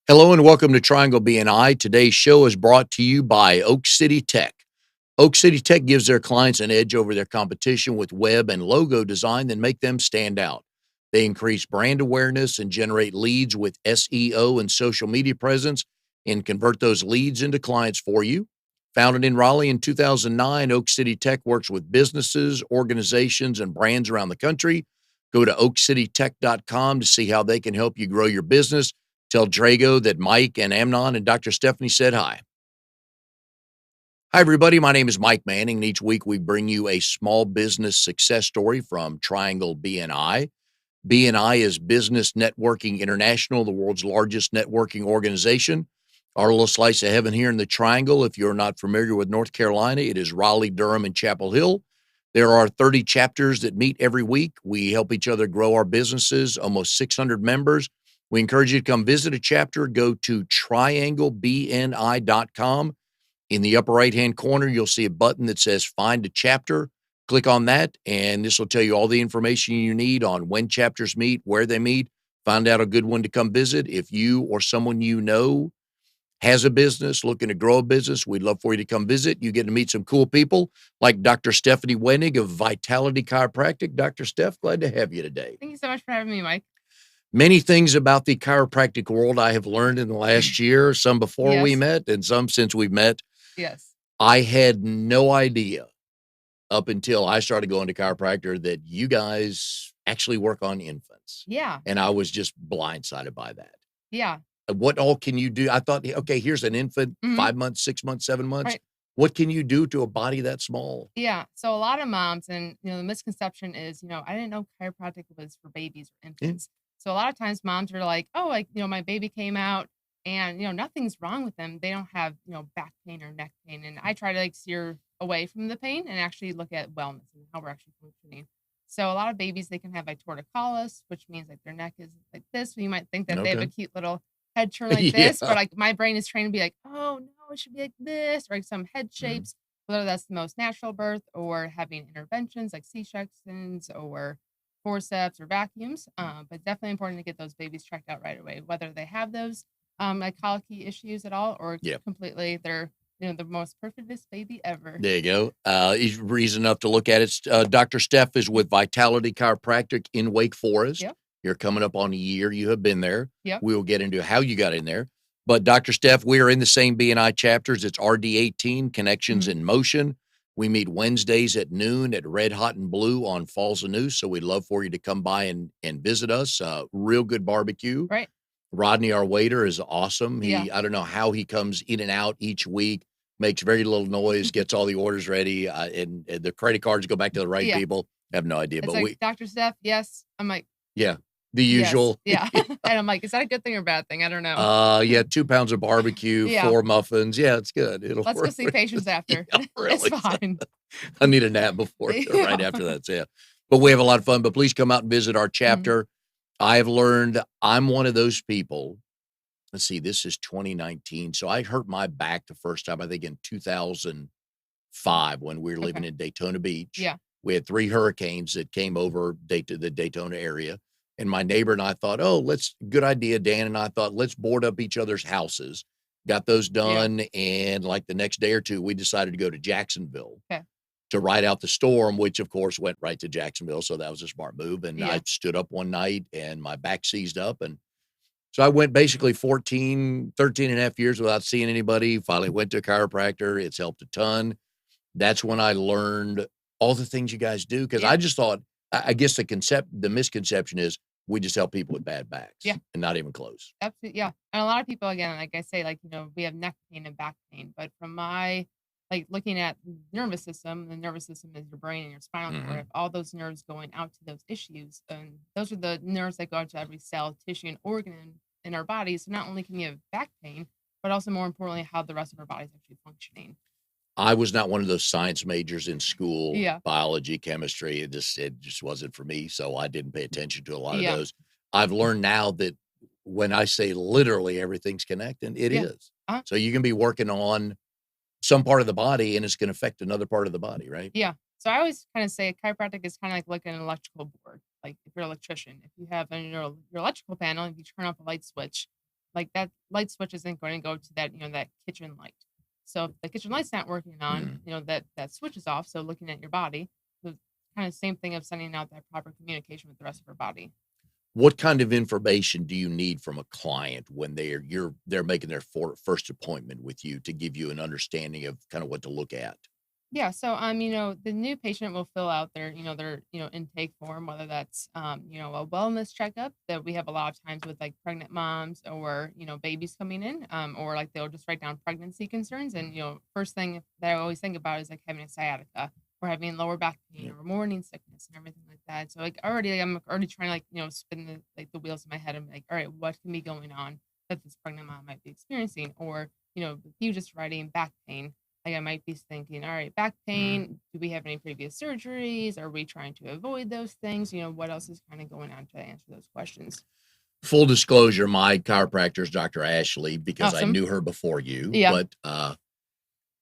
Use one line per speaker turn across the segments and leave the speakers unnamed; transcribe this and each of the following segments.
Hello and welcome to Triangle BNI. Today's show is brought to you by Oak City Tech. Oak City Tech gives their clients an edge over their competition with web and logo design that make them stand out. They increase brand awareness and generate leads with SEO and social media presence and convert those leads into clients for you. Founded in Raleigh in 2009, Oak City Tech works with businesses, organizations, and brands around the country. Go to oakcitytech.com to see how they can help you grow your business. Tell Drago that Mike and Amnon and Dr. Stephanie said hi. Hi, everybody. My name is Mike Manning, and each week we bring you a small business success story from Triangle BNI. BNI is Business Networking International, the world's largest networking organization. Our little slice of heaven here in the Triangle, if you're not familiar with North Carolina, it is Raleigh, Durham, and Chapel Hill. There are 30 chapters that meet every week. We help each other grow our businesses, almost 600 members. We encourage you to come visit a chapter. Go to trianglebni.com. In the upper right-hand corner, you'll see a button that says Find a Chapter. Click on that, and this will tell you all the information you need on when chapters meet, where they meet. Find out a good one to come visit. If you or someone you know has a business, looking to grow a business, we'd love for you to come visit. You get to meet some cool people like Dr. Stephanie Wenig of Vitality Chiropractic. Dr. Steph, glad to have you today.
Thank you so much for having me, Mike.
Many things about the chiropractic world I have learned in the last year, some before we
Yes.
met and some since we've met.
Yes.
I had no idea up until I started going to chiropractor that you guys actually work on infants.
Yeah.
And I was just blindsided by that.
Yeah.
What all can you do? I thought, okay, here's an infant,
Mhm.
5 months, 6 months, 7 months.
Right.
What can you do to a body that small?
Yeah. So a lot of moms, and the misconception is, I didn't know chiropractic was for babies or infants. So a lot of times moms are like, oh, my baby came out and nothing's wrong with them. They don't have, back pain or neck pain. And I try to steer away from the pain and actually look at wellness and how we're actually functioning. So a lot of babies, they can have like torticollis, which means like their neck is like this. So you might think that they have a
Okay.
cute little head turn like this,
Yeah.
but like my brain is trained to be like, oh no, it should be like this, or like some head shapes, whether that's the most natural birth or having interventions like C-sections or forceps or vacuums. But definitely important to get those babies checked out right away, whether they have those like colicky issues at all, or
Yeah.
completely they're the most perfectest baby ever.
There you go. Reason enough to look at it. Dr. Steph is with Vitality Chiropractic in Wake Forest.
Yep.
You're coming up on a year. You have been there.
Yep.
We will get into how you got in there. But Dr. Steph, we are in the same BNI chapters. It's RD18, Connections in Motion. We meet Wednesdays at noon at Red Hot and Blue on Falls and News. So we'd love for you to come by and visit us. Real good barbecue.
Right.
Rodney, our waiter, is awesome.
Yeah.
I don't know how he comes in and out each week, makes very little noise, gets all the orders ready, and the credit cards go back to the right
Yeah.
people. I have no idea,
It's
but
like, Dr. Steph, yes. I'm like,
yeah, the
yes.
usual.
Yeah. And I'm like, is that a good thing or bad thing? I don't know.
Yeah, 2 pounds of barbecue,
Yeah.
4 muffins. Yeah, it's good. It'll
Let's go
work.
see patients after.
Yeah,
It's
really.
fine.
I need a nap before, right after that. So, yeah, but we have a lot of fun. But please come out and visit our chapter. I've learned I'm one of those people. Let's see, this is 2019. So I hurt my back the first time, I think in 2005 when we were living in Daytona Beach.
Yeah.
We had 3 hurricanes that came over the Daytona area. And my neighbor and I thought, good idea. Dan and I thought, let's board up each other's houses. Got those done. Yeah. And like the next day or two, we decided to go to Jacksonville to ride out the storm, which of course went right to Jacksonville. So that was a smart move. And I stood up one night and my back seized up, and so I went basically 13 and a half years without seeing anybody. Finally went to a chiropractor. It's helped a ton. That's when I learned all the things you guys do. Cause I just thought, I guess the misconception is we just help people with bad backs.
Yeah.
And not even close.
Absolutely. Yeah. And a lot of people, again, like I say, like, we have neck pain and back pain, but from my, like looking at the nervous system is your brain and your spinal cord. If all those nerves going out to those issues, and those are the nerves that go out to every cell, tissue, and organ in our bodies. So not only can you have back pain, but also more importantly, how the rest of our body is actually functioning.
I was not one of those science majors in school,
Yeah.
biology, chemistry. It just wasn't for me. So I didn't pay attention to a lot of those. I've learned now that when I say literally everything's connected, it is. So you can be working on some part of the body and it's going to affect another part of the body, right?
Yeah. So I always kind of say chiropractic is kind of like an electrical board. Like if you're an electrician, if you have your electrical panel, if you turn off a light switch, like that light switch isn't going to go to that, that kitchen light. So if the kitchen light's not working on,
Mhm.
that switch is off. So looking at your body, the kind of same thing of sending out that proper communication with the rest of our body.
What kind of information do you need from a client when they're making their first appointment with you to give you an understanding of kind of what to look at?
Yeah, so the new patient will fill out their intake form, whether that's a wellness checkup that we have a lot of times with like pregnant moms or babies coming in, or like they'll just write down pregnancy concerns. And first thing that I always think about is like having a sciatica or having lower back pain
Yeah.
or morning sickness and everything like that. So like already I'm already trying to like spin the wheels in my head. I'm like, all right, what can be going on that this pregnant mom might be experiencing, or with you just writing back pain, like I might be thinking, all right, back
Mhm.
pain, do we have any previous surgeries? Are we trying to avoid those things? What else is kind of going on to answer those questions?
Full disclosure, my chiropractor is Dr. Ashley because I
Awesome.
knew her before you,
Yeah.
but,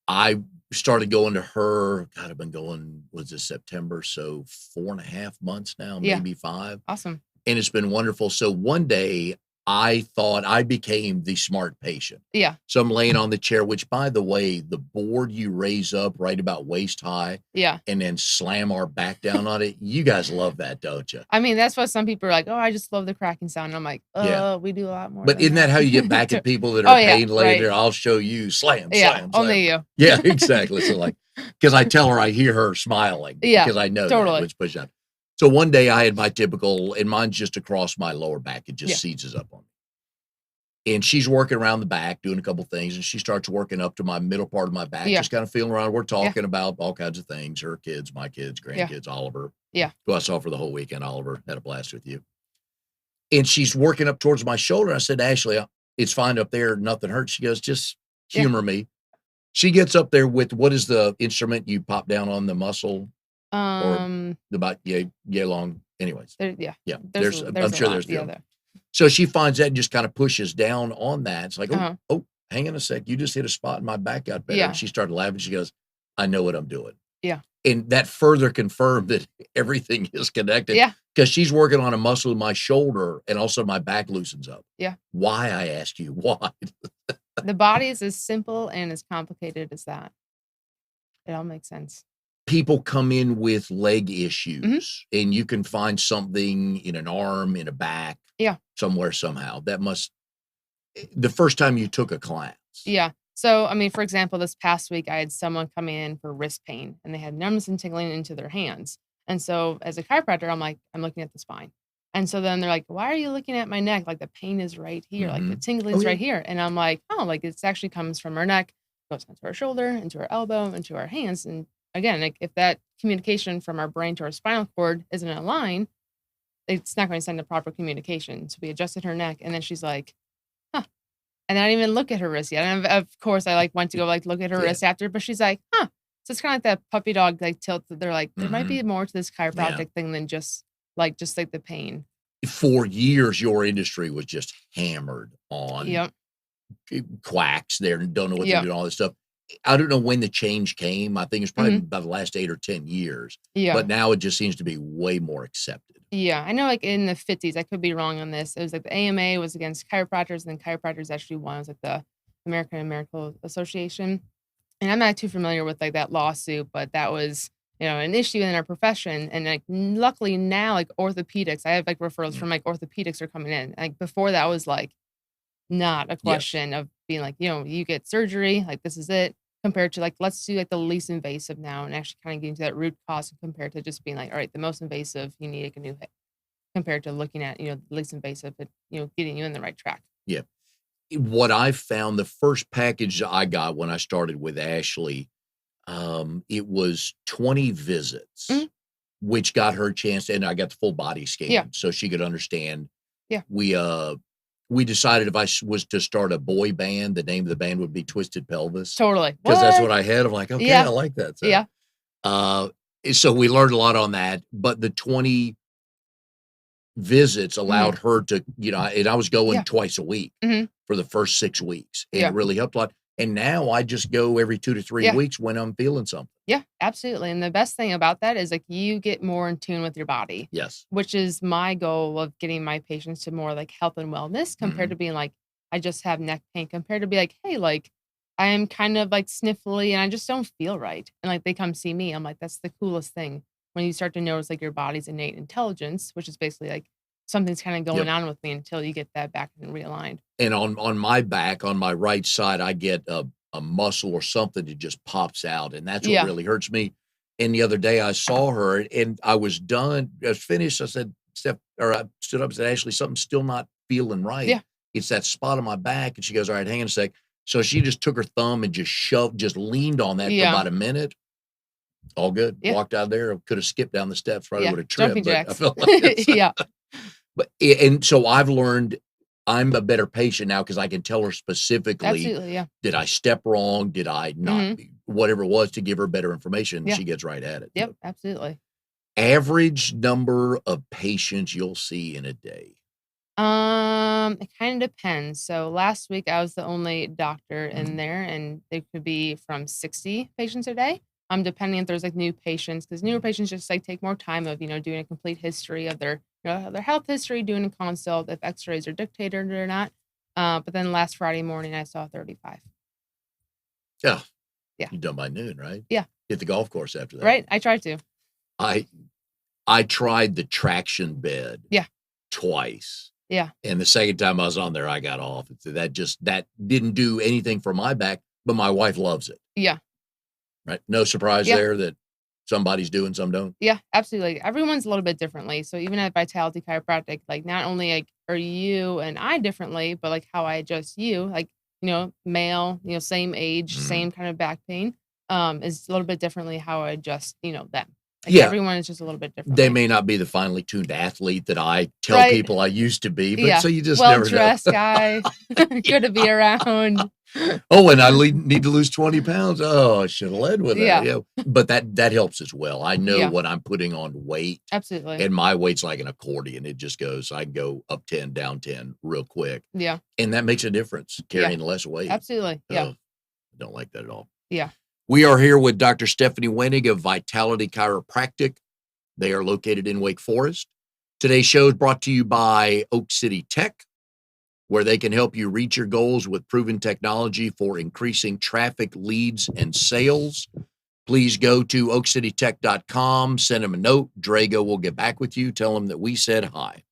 I started going to her. God, I've been going, was this September? So 4.5 months now,
Yeah.
maybe 5.
Awesome.
And it's been wonderful. So one day I thought I became the smart patient.
Yeah.
So I'm laying on the chair, which by the way, the board you raise up right about waist high
Yeah.
and then slam our back down on it. You guys love that, don't you?
I mean, that's why some people are like, oh, I just love the cracking sound. And I'm like,
Yeah.
we do a lot more
But
than
isn't that how you get back
that.
at people that
Oh
are
yeah.
pain laying
Right.
there? I'll show you slam,
Yeah.
slam, slam.
Only you.
Yeah, exactly. So like, because I tell her I hear her smiling
Yeah.
because I know that
Totally.
which push out. So one day I had my typical, and mine's just across my lower back. It just
Yeah.
seizes up on me. And she's working around the back, doing a couple things, and she starts working up to my middle part of my back,
Yeah.
just kind of feeling around. We're
Yeah.
talking about all kinds of things, her kids, my kids,
Yeah.
grandkids, Oliver,
Yeah.
who I saw for the whole weekend. Oliver had a blast with you. And she's working up towards my shoulder. I said, Ashley, it's fine up there. Nothing hurts. She goes, just
Yeah.
humor me. She gets up there with, what is the instrument you pop down on the muscle or about yay long? Anyways,
Yeah.
yeah,
There's
I'm
a
sure
lot.
there's
Yeah.
the
There.
So she finds that and just kind of pushes down on that. It's like, oh,
Uh-huh.
oh, hang on a sec. You just hit a spot in my back got better. And
Yeah.
she started laughing. She goes, I know what I'm doing.
Yeah.
And that further confirmed that everything is connected
Yeah.
because she's working on a muscle in my shoulder and also my back loosens up.
Yeah.
Why, I ask you, why?
The body is as simple and as complicated as that. It all makes sense.
People come in with leg
Mhm.
issues and you can find something in an arm, in a back,
Yeah.
somewhere, somehow. That must, the first time you took a class.
Yeah. So, I mean, for example, this past week, I had someone coming in for wrist pain and they had numbness and tingling into their hands. And so, as a chiropractor, I'm like, I'm looking at the spine. And so then they're like, why are you looking at my neck? Like the pain is right here, like the
Mhm.
tingling
Oh,
is
yeah.
right here. And I'm like, oh, like it's actually comes from our neck, goes into our shoulder, into our elbow, into our hands. And again, like if that communication from our brain to our spinal cord isn't in line, it's not going to send the proper communication. So we adjusted her neck, and then she's like, huh. And I didn't even look at her wrist yet. And of course, I like went to go like look at her
Yeah.
wrist after, but she's like, huh. So it's kind of like that puppy dog like tilt. That they're like, there might be
Mhm.
more to this
Yeah.
chiropractic thing than just like the pain.
For years, your industry was just hammered on
Yep.
quacks there and don't know what they're
Yep.
doing, all this stuff. I don't know when the change came. I think it's probably
Mhm.
about the last 8 or 10 years,
Yeah.
but now it just seems to be way more accepted.
Yeah. I know like in the 50s, I could be wrong on this. It was like the AMA was against chiropractors, and then chiropractors actually won. It was like the American Medical Association. And I'm not too familiar with like that lawsuit, but that was, an issue in our profession. And like luckily now, like orthopedics, I have like referrals
Mm.
from like orthopedics are coming in. Like before that was like not a
Yes.
question of being like, you get surgery, like this is it, compared to like, let's do like the least invasive now and actually kind of getting to that root cause compared to just being like, all right, the most invasive, you need like a new hip compared to looking at, the least invasive, but, getting you in the right track.
Yeah. What I found, the first package I got when I started with Ashley, it was 20 visits,
Mhm.
which got her a chance, and I got the full body scan
Yeah.
so she could understand.
Yeah.
We decided if I was to start a boy band, the name of the band would be Twisted Pelvis
Totally.
because that's what I had. I'm like, okay, I
Yeah.
like that. So,
Yeah.
uh, so we learned a lot on that, but the 20 visits allowed her to, and I was going
Yeah.
twice a week
Mhm.
for the first 6 weeks, and
Yeah.
it really helped a lot. And now I just go every 2 to 3
Yeah.
weeks when I'm feeling something.
Yeah, absolutely. And the best thing about that is like you get more in tune with your body,
Yes.
which is my goal of getting my patients to more like health and wellness compared
Mhm.
to being like, I just have neck pain compared to be like, hey, like I am kind of like sniffly and I just don't feel right. And like they come see me. I'm like, that's the coolest thing when you start to notice like your body's innate intelligence, which is basically like something's kind of going
Yep.
on with me until you get that back and realigned.
And on my back, on my right side, I get a muscle or something that just pops out, and that's what
Yeah.
really hurts me. And the other day I saw her and I was done, I was finished. I said, Steph, or I stood up and said, Ashley, something's still not feeling right.
Yeah.
It's that spot on my back. And she goes, all right, hang on a sec. So she just took her thumb and just leaned on that for
Yeah.
about a minute. All good.
Yeah.
Walked out there. Could have skipped down the steps, probably
Yeah.
would have tripped,
Jumping
but I
jacks.
felt like it's,
Yeah.
but and so I've learned I'm a better patient now because I can tell her specifically,
Absolutely. Yeah.
did I step wrong? Did I not,
Hmm.
whatever it was, to give her better information.
Yeah.
She gets right at it.
Yep. Absolutely.
Average number of patients you'll see in a day.
It kind of depends. So last week I was the only doctor in
Mhm.
there, and it could be from 60 patients a day. Depending if there's like new patients, because newer patients just like take more time of doing a complete history of their health history, doing a consult if X-rays are dictated or not. But then last Friday morning I saw 35.
Yeah.
Yeah,
You done by noon, right?
yeah,
Hit the golf course after that.
right. I tried to.
I I tried the traction bed
Yeah,
twice.
yeah,
And the second time I was on there, I got off. That didn't do anything for my back, but my wife loves it.
yeah.
Right? No surprise
Yeah.
there that somebody's doing, some don't.
Yeah, absolutely. Everyone's a little bit differently. So even at Vitality Chiropractic, like not only like are you and I differently, but like how I adjust you, like, male, same age,
Mhm.
same kind of back pain, is a little bit differently how I adjust, them. Like
Yeah,
everyone is just a little bit
they
differently.
may not be the finely tuned athlete that I tell
Right.
people I used to be, but
Yeah.
so you just
Well
never know.
dressed guy.
Yeah.
Good to be around.
Oh, and I need to lose 20 pounds. Oh, I should have led with that.
Yeah.
Yeah. But that helps as well. I know
Yeah.
when I'm putting on weight,
Absolutely.
and my weight's like an accordion. It just goes, I can go up 10, down 10 real quick.
Yeah.
And that makes a difference
Yeah.
carrying less weight.
Absolutely. Yeah.
Oh, I don't like that at all.
Yeah.
We are here with Dr. Stephanie Wenig of Vitality Chiropractic. They are located in Wake Forest. Today's show is brought to you by Oak City Tech, where they can help you reach your goals with proven technology for increasing traffic, leads, and sales. Please go to oakcitytech.com, send them a note. Drago will get back with you. Tell them that we said hi.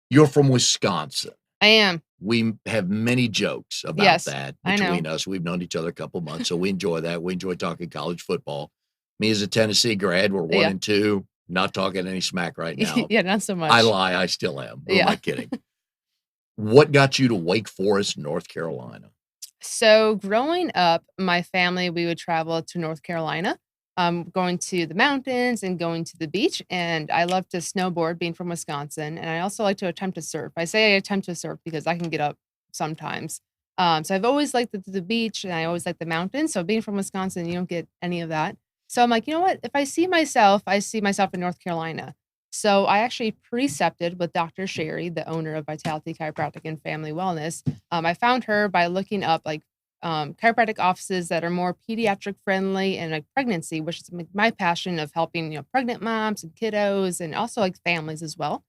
You're from Wisconsin.
I am.
We have many jokes about
Yes.
that
I know.
between us. We've known each other a couple of months, so we enjoy that. We enjoy talking college football. Me as a Tennessee grad, we're 1-2, not talking any smack right now.
Yeah, not so much.
I lie, I still am. Who am
Yeah.
I kidding? What got you to Wake Forest, North Carolina?
So growing up, my family, we would travel to North Carolina, going to the mountains and going to the beach. And I love to snowboard being from Wisconsin. And I also like to attempt to surf. I say I attempt to surf because I can get up sometimes. So I've always liked the beach and I always like the mountains. So being from Wisconsin, you don't get any of that. So I'm like, you know what? If I see myself in North Carolina. So I actually precepted with Dr. Sherry, the owner of Vitality Chiropractic and Family Wellness. I found her by looking up like chiropractic offices that are more pediatric friendly and like pregnancy, which is my passion of helping pregnant moms and kiddos and also like families as well,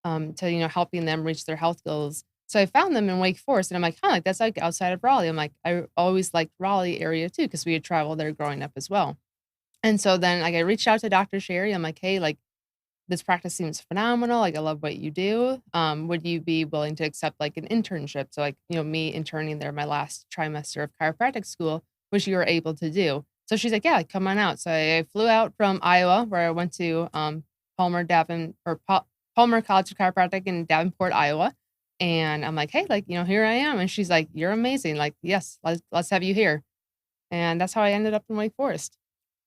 to helping them reach their health goals. So I found them in Wake Forest, and I'm like, huh, like that's like outside of Raleigh. I'm like, I always liked Raleigh area too because we had traveled there growing up as well. And so then like I reached out to Dr. Sherry. I'm like, hey, like this practice seems phenomenal. Like, I love what you do. Would you be willing to accept like an internship? So, like, me interning there my last trimester of chiropractic school, which you were able to do. So she's like, yeah, like, come on out. So I flew out from Iowa, where I went to Palmer College of Chiropractic in Davenport, Iowa. And I'm like, hey, like, here I am. And she's like, you're amazing. Like, yes, let's have you here. And that's how I ended up in Wake Forest.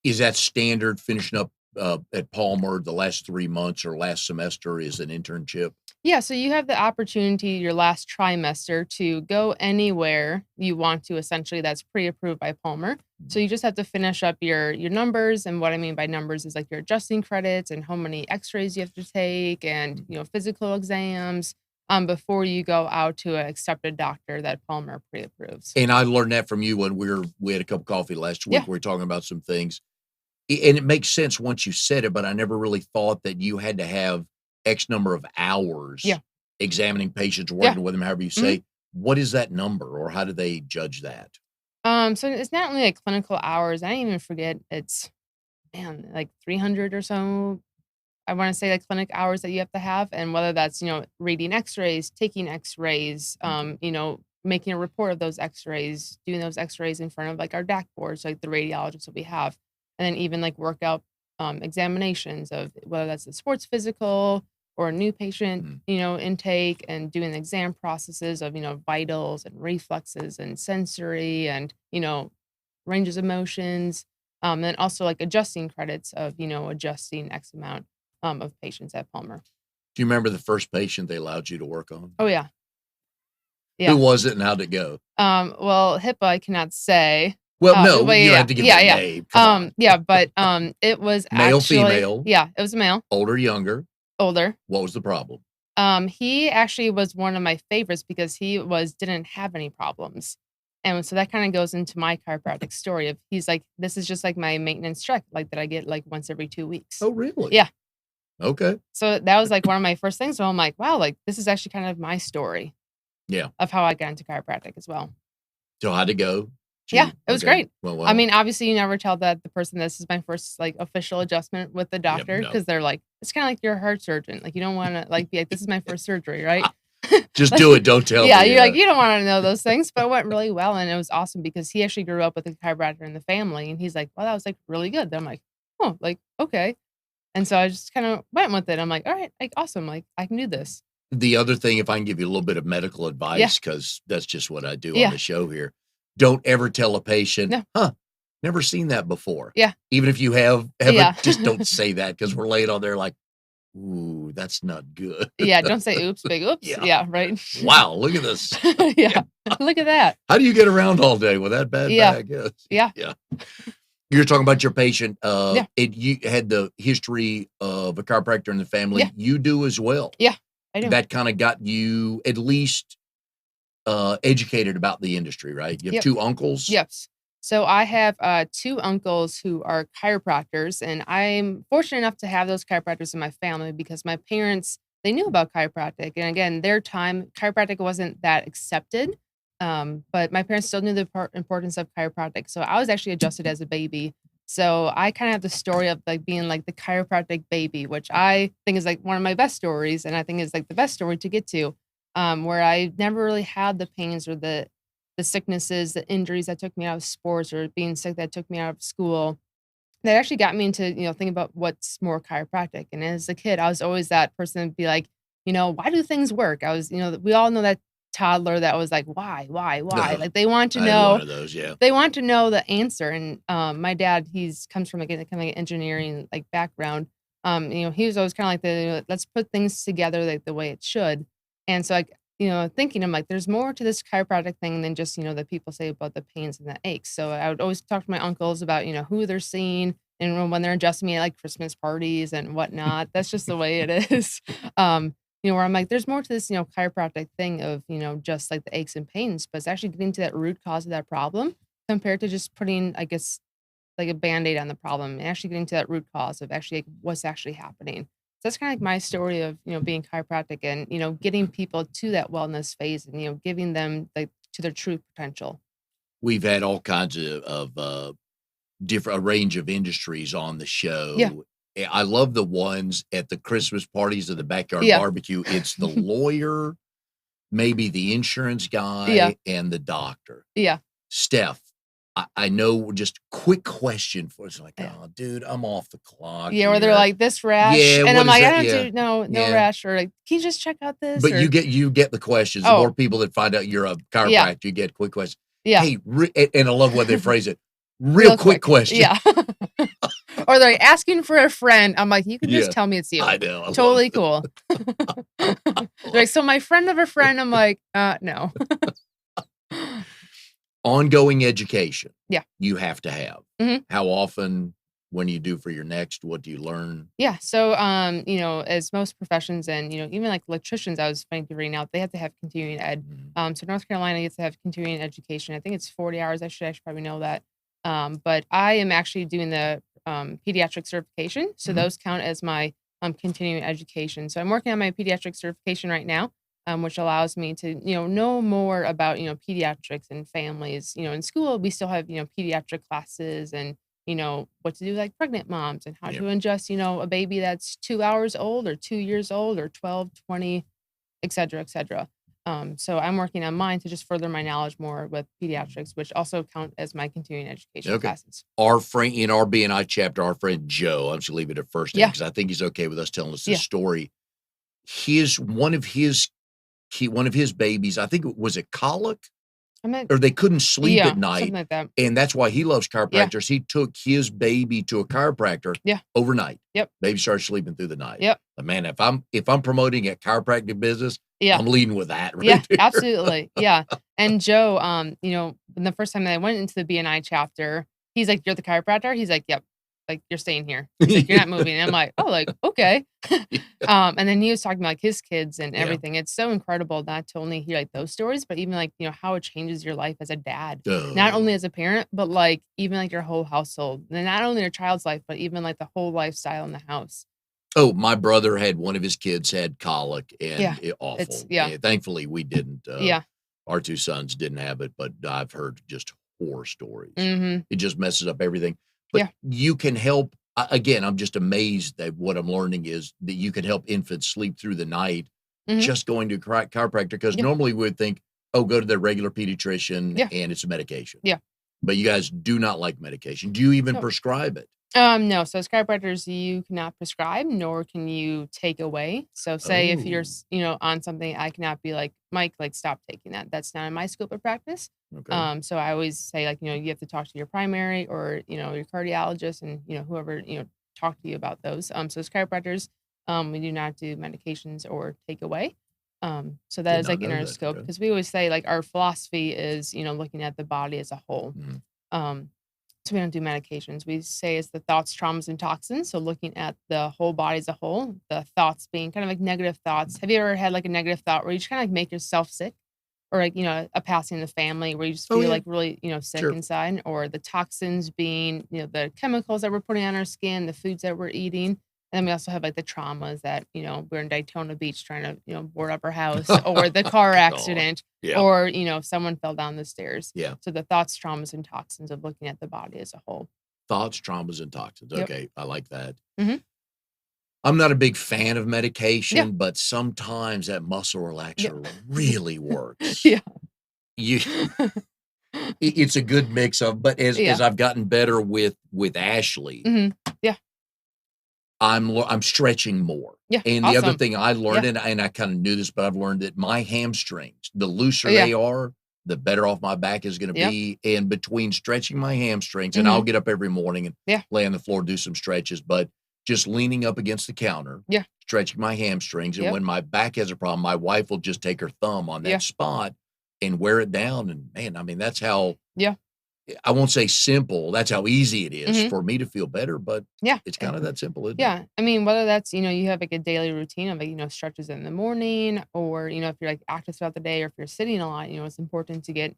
Is that standard finishing up at Palmer the last 3 months or last semester is an internship?
Yeah, so you have the opportunity your last trimester to go anywhere you want to essentially that's pre-approved by Palmer. So you just have to finish up your numbers, and what I mean by numbers is like your adjusting credits and how many x-rays you have to take and, physical exams before you go out to an accepted doctor that Palmer pre-approves.
And I learned that from you when we had a cup of coffee last week.
Yeah.
We were talking about some things. And it makes sense once you said it, but I never really thought that you had to have X number of hours
Yeah.
examining patients,
Yeah.
working with them, however you
Mhm.
say. What is that number, or how do they judge that?
So it's not only like clinical hours. I even forget it's man, like 300 or so. I want to say like clinic hours that you have to have, and whether that's reading X-rays, taking X-rays,
Mhm.
making a report of those X-rays, doing those X-rays in front of like our DAC boards, like the radiologists that we have, and then even like workout examinations of whether that's a sports physical or a new patient,
Mhm.
intake, and doing the exam processes of vitals and reflexes and sensory and ranges of motions, and also like adjusting credits of adjusting X amount of patients at Palmer.
Do you remember the first patient they allowed you to work on?
Oh, yeah.
Who
Yeah.
was it and how'd it go?
Well, HIPAA, I cannot say.
Well, no,
Well,
you don't
yeah,
have to give
yeah,
their
yeah.
name, come on.
Yeah, but, it was
Male,
actually
female,
yeah, it was a male,
older, younger?
older.
What was the problem?
He actually was one of my favorites because he didn't have any problems. And so that kinda goes into my chiropractic story of he's like, "This is just like my maintenance check, like, that I get, like, once every 2 weeks."
Oh, really?
Yeah.
Okay.
So that was, like, one of my first things, so I'm like, "Wow, like, this is actually kind of my story
Yeah.
of how I got into chiropractic as well."
So how'd it go?
Yeah,
Gee,
it was
okay.
great. I
Well.
mean, obviously, you never tell the person this is my first, like, official adjustment with the
Yep,
doctor
no.
because 'cause they're like it's kinda like you're a heart surgeon, like, you don't wanna, like, be like, "This is my first surgery," right?
Just
Like
do it, don't tell
yeah,
me,
you're like,
yeah.
"You don't wanna know those things," but it went really well, and it was awesome because he actually grew up with a chiropractor in the family, and he's like, "Well, that was, like, really good." I'm like, "Oh, like, okay." And so I just kinda went with it. I'm like, "Alright, like, awesome, like, I can do this."
The other thing, if I can give you a little bit of medical
Yeah,
advice, because that's just what I do on
yeah,
the show here. Don't ever tell a patient,
no,
"Huh, never seen that before."
yeah,
Even if you haven't,
yeah.
just don't say that because we're laying on there like, "Ooh, that's not good."
Yeah, don't say oops, big oops.
Yeah.
Yeah, right?
Wow, look at this. Yeah.
Yeah, look at that.
How do you get around all day with that bad
Yeah,
back? Yes.
yeah,
Yeah. You're talking about your patient,
yeah,
you had the history of a chiropractor in the
yeah,
family. You do as well.
yeah, I do.
That kinda got you at least, educated about the industry, right? You have
Yep.
2 uncles?
Yes. So I have, 2 uncles who are chiropractors, and I'm fortunate enough to have those chiropractors in my family because my parents, they knew about chiropractic, and again, their time, chiropractic wasn't that accepted, but my parents still knew the importance of chiropractic, so I was actually adjusted as a baby. So I kinda have the story of, like, being, like, the chiropractic baby, which I think is, like, one of my best stories, and I think is, like, the best story to get to, where I never really had the pains or the sicknesses, the injuries that took me out of sports or being sick that took me out of school, that actually got me into, thinking about what's more chiropractic. And as a kid, I was always that person to be like, why do things work? I was, we all know that toddler that was like, why?
No.
Like they want to
I had one
know,
of those, yeah.
they want to know the answer. And my dad, he's comes from like a kind of like engineering like background. He was always kind of like let's put things together like the way it should. And so like, thinking I'm like, there's more to this chiropractic thing than just, that people say about the pains and the aches. So I would always talk to my uncles about, who they're seeing and when they're adjusting me at like Christmas parties and whatnot. That's just the way it is. Where I'm like, there's more to this, chiropractic thing of, just like the aches and pains, but it's actually getting to that root cause of that problem compared to just putting, I guess, like a band-aid on the problem and actually getting to that root cause of actually like, what's actually happening. So that's kind of like my story of, being chiropractic and, getting people to that wellness phase and, giving them like to their true potential.
We've had all kinds different a range of industries on the
Yeah.
show. I love the ones at the Christmas parties or the backyard
Yeah.
barbecue. It's the lawyer, maybe the insurance
Yeah.
guy, and the doctor.
Yeah.
Steph, I know just quick question for us, like,
Yeah.
"Oh, dude, I'm off the clock
Yeah, where they're
here."
like, "This rash,"
Yeah,
and I'm
what is
like, "I
that?
don't
Yeah,
do no
yeah.
rash," or like, "Can you just check out this?"
But
Or
you get the questions. The more
oh,
people that find out you're a
yeah,
chiropractor, you get quick questions.
yeah,
"Hey, and I love the way they phrase it, real
real
quick
quick,
question."
yeah. Or they're asking for a friend, I'm like, "You can just
Yeah,
tell me it's you."
I know, I love
Totally
it.
cool.
I
They're
love
like, "So my friend of a friend," I'm like, no."
ongoing education,
Yeah,
you have to have.
mhm.
How often? When do you do for your next? What do you learn?
Yeah, so, as most professions and, even like electricians, I was figuring out, they have to have continuing ed.
Mhm,
So North Carolina gets to have continuing education. I think it's 40 hours. I should probably know that. But I am actually doing the pediatric certification. So
mhm.
those count as my continuing education. So I'm working on my pediatric certification right now. which allows me to, know more about, pediatrics and families. In school, we still have, pediatric classes and, what to do with, like, pregnant moms and how
Yeah.
to adjust, a baby that's 2 hours old or 2 years old or 12, 20, et cetera, et cetera. So I'm working on mine to just further my knowledge more with pediatrics, which also count as my continuing education
Okay.
classes.
Our friend in our BNI chapter, our friend Joe, I'm just gonna leave it at first name
Yeah.
because I think he's okay with us telling us this
Yeah.
story. His one of his babies, I think it was a colic
I meant
or they couldn't sleep at
yeah,
night,
something like that.
and that's why he loves
Yeah.
chiropractors. He took his baby to a chiropractor
Yeah.
overnight.
Yep.
Baby started sleeping through the night.
Yep.
But man, if I'm promoting a chiropractic business,
Yeah.
I'm leading with that
Yeah,
right there.
absolutely. Yeah. And Joe, when the first time that I went into the BNI chapter, he's like, "You're the chiropractor?" He's like, "Yep." Like, "You're staying here." He's like, "You're not moving." And I'm like, "Oh, like, okay." And then he was talking about, like, his kids and
Yeah.
everything. It's so incredible not to only hear, like, those stories, but even, like, how it changes your life as a dad. Not only as a parent, but, like, even, like, your whole household. And not only your child's life, but even, like, the whole lifestyle in the house.
Oh, my brother had one of his kids had colic
Yeah.
and
It's
awful.
yeah.
Thankfully, we didn't.
Yeah.
Our 2 sons didn't have it, but I've heard just horror stories.
Mhm.
It just messes up everything. But
Yeah.
you can help. Again, I'm just amazed that what I'm learning is that you can help infants sleep through the night
Mhm.
just going to a chiropractor. Because
Yeah.
normally we would think, oh, go to their regular pediatrician
Yeah.
and it's a medication.
Yeah.
But you guys do not like medication. Do you even
No.
prescribe it?
No. So as chiropractors, you cannot prescribe, nor can you take away. So say if you're,
Oh,
on something, I cannot be like, Mike, like, stop taking that. That's not in my scope of practice.
okay.
So I always say, like, you have to talk to your primary or, your cardiologist and, whoever, talk to you about those. So as chiropractors, we do not do medications or take away. So that
Did
is
not
like in
know
our
that.
scope
Okay.
because we always say, like, our philosophy is, looking at the body as a whole.
Mhm.
Um, so we don't do medications. We say it's the thoughts, traumas, and toxins. So looking at the whole body as a whole, the thoughts being kind of like negative thoughts. Have you ever had like a negative thought where you just kind of like make yourself sick? Or like, a passing in the family where you just
Oh,
feel
yeah.
like really, sick
Sure.
inside, or the toxins being, the chemicals that we're putting on our skin, the foods that we're eating. And then we also have like the traumas that, we're in Daytona Beach trying to, board up our house, or the car
God.
accident,
Yeah.
or, someone fell down the stairs.
Yeah.
So the thoughts, traumas, and toxins of looking at the body as a whole.
Thoughts, traumas, and toxins.
Yep.
Okay, I like that.
Mhm.
I'm not a big fan of
Yeah.
medication, but sometimes that muscle
Yeah.
relaxer really works.
Yeah.
You it's a good mix of but as
Yeah.
I've gotten better with Ashley,
Mhm. Yeah.
I'm stretching more.
Yeah.
And the other
Awesome.
thing I learned,
Yeah.
and I kinda knew this, but I've learned that my hamstrings, the looser
Yeah.
they are, the better off my back is gonna
Yep.
be, and between stretching my hamstrings and I'll
Mhm.
get up every morning and
Yeah.
lay on the floor, do some stretches, but just leaning up against the counter,
Yeah.
stretching my hamstrings, and
Yep.
when my back has a problem, my wife will just take her thumb on
Yeah.
that spot and wear it down, and man, I mean, that's how
Yeah.
I won't say simple, that's how easy it is
Mhm.
for me to feel better, but
Yeah.
it's kinda that simple, isn't it?
Yeah. I mean, whether that's, you have like a daily routine of like, stretches in the morning or, if you're like active throughout the day or if you're sitting a lot, it's important to get,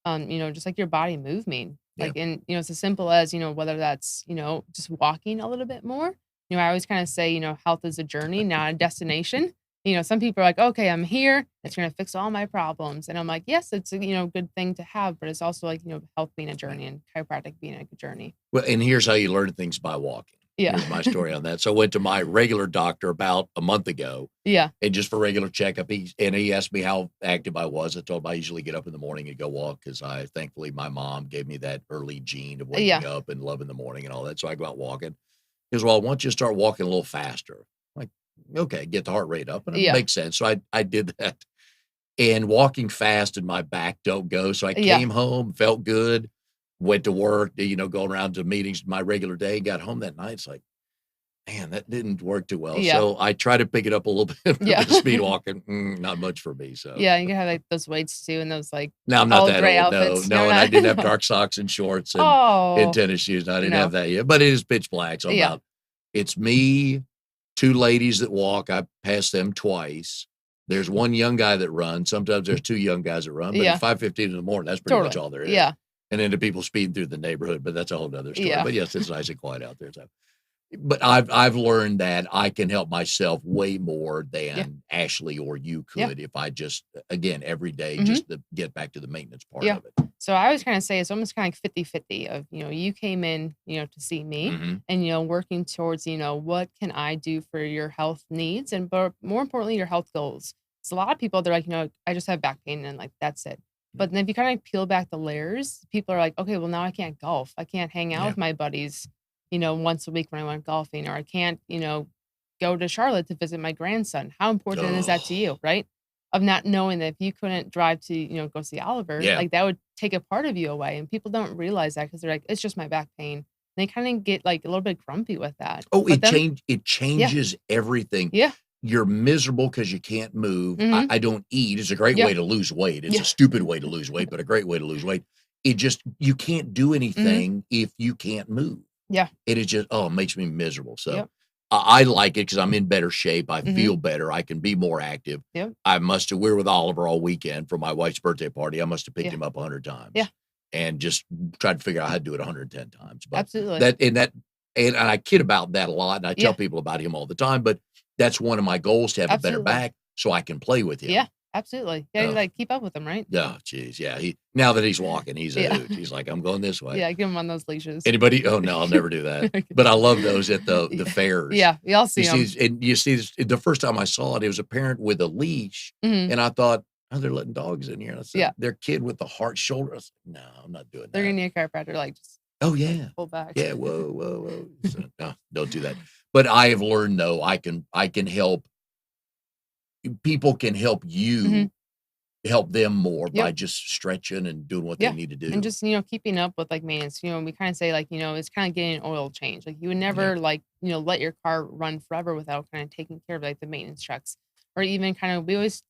just like your body moving.
Yeah.
Like, and, it's as simple as, whether that's, just walking a little bit more. I always kind of say, health is a journey, not a destination. Some people are like, okay, I'm here. It's going to fix all my problems. And I'm like, yes, it's a, good thing to have, but it's also like, health being a journey and chiropractic being a good journey.
Well, and here's how you learn things by walking.
Yeah.
Here's my story on that. So I went to my regular doctor about a month ago,
Yeah.
and just for regular checkup, he asked me how active I was. I told him I usually get up in the morning and go walk because thankfully my mom gave me that early gene of waking
Yeah.
up and loving the morning and all that. So I go out walking. He goes, well, I want you to start walking a little faster. I'm like, okay, get the heart rate up. And it
Yeah.
makes sense. So I did that. And walking fast and my back don't go. So I
Yeah.
came home, felt good, went to work, going around to meetings my regular day, got home that night. It's like, man, that didn't work too well.
Yeah.
So I try to pick it up a little bit with
Yeah.
the speed walking. Not much for me. So
Yeah, you can have, like, those weights too and those, like,
now I'm not
all
that
gray
old. No,
outfits.
no.
No,
And I
no.
didn't have dark socks and shorts and
Oh,
tennis shoes. I didn't have
no.
that yet, but it is pitch black. So
Yeah.
it's me, two ladies that walk. I pass them twice. There's one young guy that runs. Sometimes there's two young guys that run, but
Yeah.
at 5:15 in the morning, that's pretty much
Totally.
all there is.
Yeah.
And then the people speeding through the neighborhood, but that's a whole nother story.
Yeah.
But yes, it's nice and quiet out there. So, But I've learned that I can help myself way more
Yeah.
than Ashley or you
Yeah.
could if I just, again, every day,
Mhm.
just to get back to the maintenance part
Yeah.
of it.
So I always kind of say it's almost kind of like 50-50 of, you came in, to see me
Mhm.
and, working towards, what can I do for your health needs and but more importantly, your health goals. So a lot of people, they're like, I just have back pain and like, that's it.
Yeah.
But then if you kind of peel back the layers, people are like, okay, well now I can't golf. I can't hang out
Yeah.
with my buddies, once a week when I went golfing, or I can't, go to Charlotte to visit my grandson. How important is that to
Oh,
you? Right. Of not knowing that if you couldn't drive to, go see Oliver,
yeah.
like, that would take a part of you away, and people don't realize that because 'cause they're like, "It's just my back pain." They kinda get, like, a little bit grumpy with that.
Oh,
But then
it
yeah,
changes everything.
yeah,
You're miserable because you can't move.
mhm,
I don't eat. It's a great
yeah,
way to lose weight. It's a
yeah,
stupid way to lose weight, but a great way to lose weight. It just you can't do
mhm,
anything if you can't move.
yeah,
And it just, oh, it makes me miserable. So
yep,
I like it because I'm in better shape. I
mhm,
feel better. I can be more active.
yep,
We were with Oliver all weekend for my wife's birthday party. I must have picked
yeah,
him up 100
yeah,
times and just tried to figure out how to do it 110 times. But
absolutely,
that, and that, and I kid about that a lot. And I tell
yeah,
people about him all the time, but that's one of my goals to have a better
absolutely,
back so I can play with
yeah,
him.
absolutely. Yeah, you,
Oh,
like, keep up with them, right?
oh, geez. Yeah. Now that he's walking, he's a
Yeah,
hoot. He's like, I'm going this way.
yeah, get them on those leashes.
Anybody? Oh no, I'll never do that. But I love those at the
Yeah,
fairs.
yeah, we all see them.
You see this, the first time I saw it, it was a parent with a leash,
Mhm,
and I thought, "Oh, they're letting dogs in here." And I said,
yeah,
"Their kid with the heart shoulder." I said, "No, I'm not doing
they're gonna
that."
need a chiropractor, like, just,
Oh
like,
yeah,
pull back.
yeah. Whoa, whoa, whoa. So, no, don't do that. But I have learned though, I can help. People can help
Mhm,
you help them more
yep.
by just stretching and doing what they
Yeah,
need to
and
do.
just, keeping up with, like, maintenance, we kinda say, like, it's kinda getting an oil change, like, you would
Yeah.
never, like, let your car run forever without kinda taking care of, like, the maintenance checks, or even kinda we always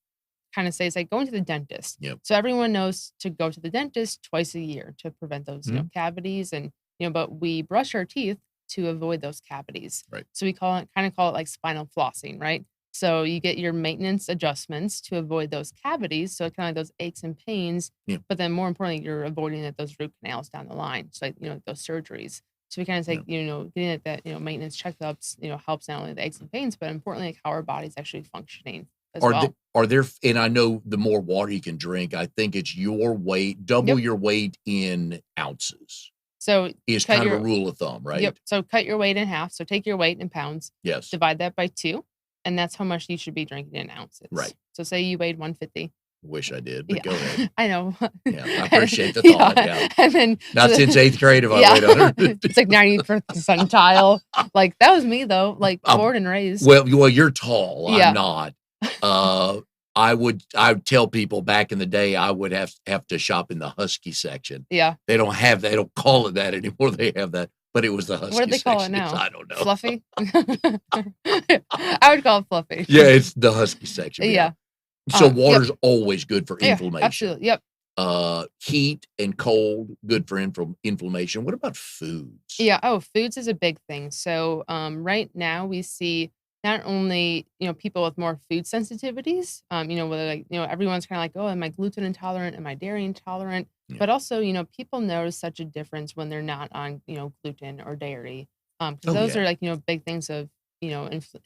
kinda say it's like going to the dentist.
Yep.
So everyone knows to go to the dentist twice a year to prevent those,
Mhm.
cavities and, but we brush our teeth to avoid those cavities.
Right.
So we call it like spinal flossing, right? So you get your maintenance adjustments to avoid those cavities, so kinda like those aches and pains,
Yeah.
but then more importantly, you're avoiding those root canals down the line, so, like, those surgeries. So we kinda say,
Yeah.
getting at that, maintenance checkups, helps not only the aches and pains, but importantly, like, how our body's actually functioning as well.
Are there and I know the more water you can drink, I think it's your weight, double
Yep.
your weight in ounces
So
is
cut
kind of a
your
rule of thumb,
Yep.
right?
So cut your weight in half. So take your weight in pounds,
Yes.
divide that by 2, and that's how much you should be drinking in ounces.
Right.
So say you weighed 150.
Wish I did, but
Yeah.
go ahead.
I know.
Yeah, I appreciate the thought,
Yeah.
yeah.
And then
Not since 8th grade have I
yeah.
weighed 150.
It's like 90th percentile. Like, that was me though, like,
Um,
born and raised.
well, you're tall, I'm
Yeah.
not. Uh, I would tell people back in the day, I would have to shop in the husky section.
Yeah.
They don't call it that anymore, they have that, but it was the
What do
husky
they call it
section,
now?
I don't know.
Fluffy? I would call it fluffy.
Yeah, it's the husky section, yeah.
Yeah.
So
Yep.
water's always good for
Yeah,
inflammation.
absolutely. Yep.
Heat and cold, good for inflammation. What about foods?
Yeah, oh, foods is a big thing. So, right now we see not only, people with more food sensitivities, whether like, everyone's kind of like, oh, am I gluten intolerant? Am I dairy intolerant?
Yeah.
But also, people notice such a difference when they're not on, gluten or dairy. Because
Oh,
those
yeah.
are like, big things of,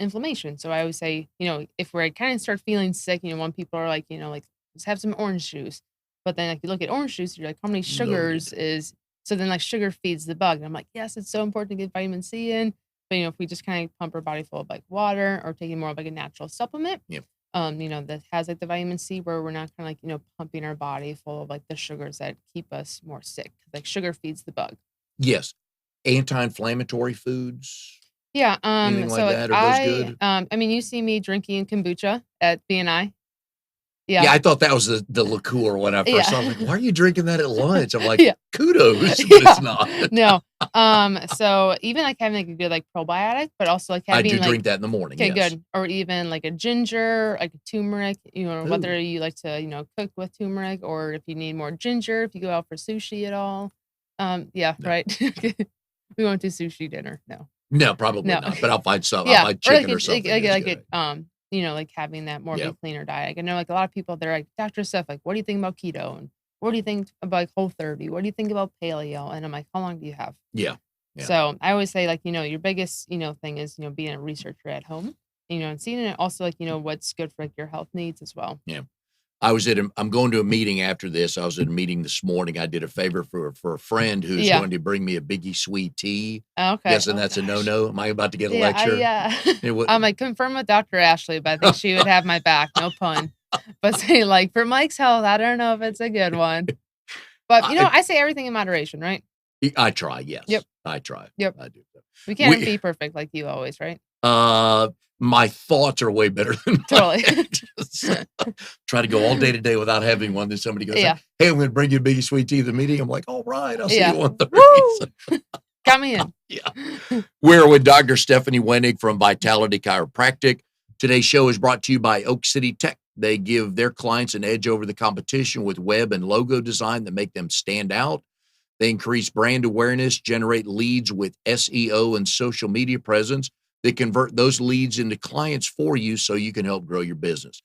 inflammation. So I always say, if we're kind of start feeling sick, when people are like, let's have some orange juice. But then, like, you look at orange juice, you're like, how many
Loaded.
sugars is so then, like, sugar feeds the bug, and I'm like, "Yes, it's so important to get vitamin C in," but, if we just kinda pump our body full of, like, water or taking more of, like, a natural supplement,
Yep.
that has, like, the vitamin C where we're not kinda, like, pumping our body full of, like, the sugars that keep us more sick, like, sugar feeds the bug.
Yes. Anti-inflammatory foods,
Yeah,
anything
so,
like
like,
that? Are those good?
I mean, you see me drinking kombucha at BNI. Yeah.
Yeah, I thought that was the liqueur when I first
Yeah.
saw it. I'm like, "Why are you drinking that at lunch?" I'm like,
Yeah.
"Kudos," but it's
Yeah.
not.
No, so even, like, having, like, a good, like, probiotic, but also, like,
I do
having, like
drink that in the morning,
okay,
yes.
good. Or even like a ginger, like a turmeric,
Ooh,
whether you like to, cook with turmeric or if you need more ginger, if you go out for sushi at all. Yeah,
no.
right. We won't do sushi dinner. No.
No, probably
No.
not, but I'll
Yeah.
find
Or like
chicken
a
or something that's
like
good.
like having that more of
Yeah,
a cleaner diet. Like, I know like a lot of people, they're like, Dr. Steph, like, what do you think about keto? And what do you think about like Whole 30? What do you think about paleo? And I'm like, how long do you have?
yeah. Yeah.
So I always say, like, your biggest, thing is, being a researcher at home, and seeing it also, like, what's good for like your health needs as well.
Yeah. I'm going to a meeting after this. I was at a meeting this morning. I did a favor for a friend who's
Yeah.
going to bring me a Biggie Sweet tea.
Okay.
Guessing
Oh
that's a
gosh.
no-no. Am I about to get a
Yeah.
lecture? It would
I confirm with Dr. Ashley, but I think she would have my back. No pun. But say, like, for Mike's health, I don't know if it's a good one. But
I
I say everything in moderation, right?
I try,
Yep.
yes. I try.
Yep.
I do.
We can't
We
be perfect like you always, right?
my thoughts are way better than my
Totally.
actions. Try to go all day today without having one. Then somebody goes,
Yeah.
"Hey, I'm gonna bring you a Biggie Sweet tea to the meeting." I'm like, "All right, I'll see you
Yeah.
at 1:30."
Woo! Count me in.
Yeah. We're with Dr. Stephanie Wenig from Vitality Chiropractic. Today's show is brought to you by Oak City Tech. They give their clients an edge over the competition with web and logo design that make them stand out. They increase brand awareness, generate leads with SEO and social media presence. They convert those leads into clients for you so you can help grow your business.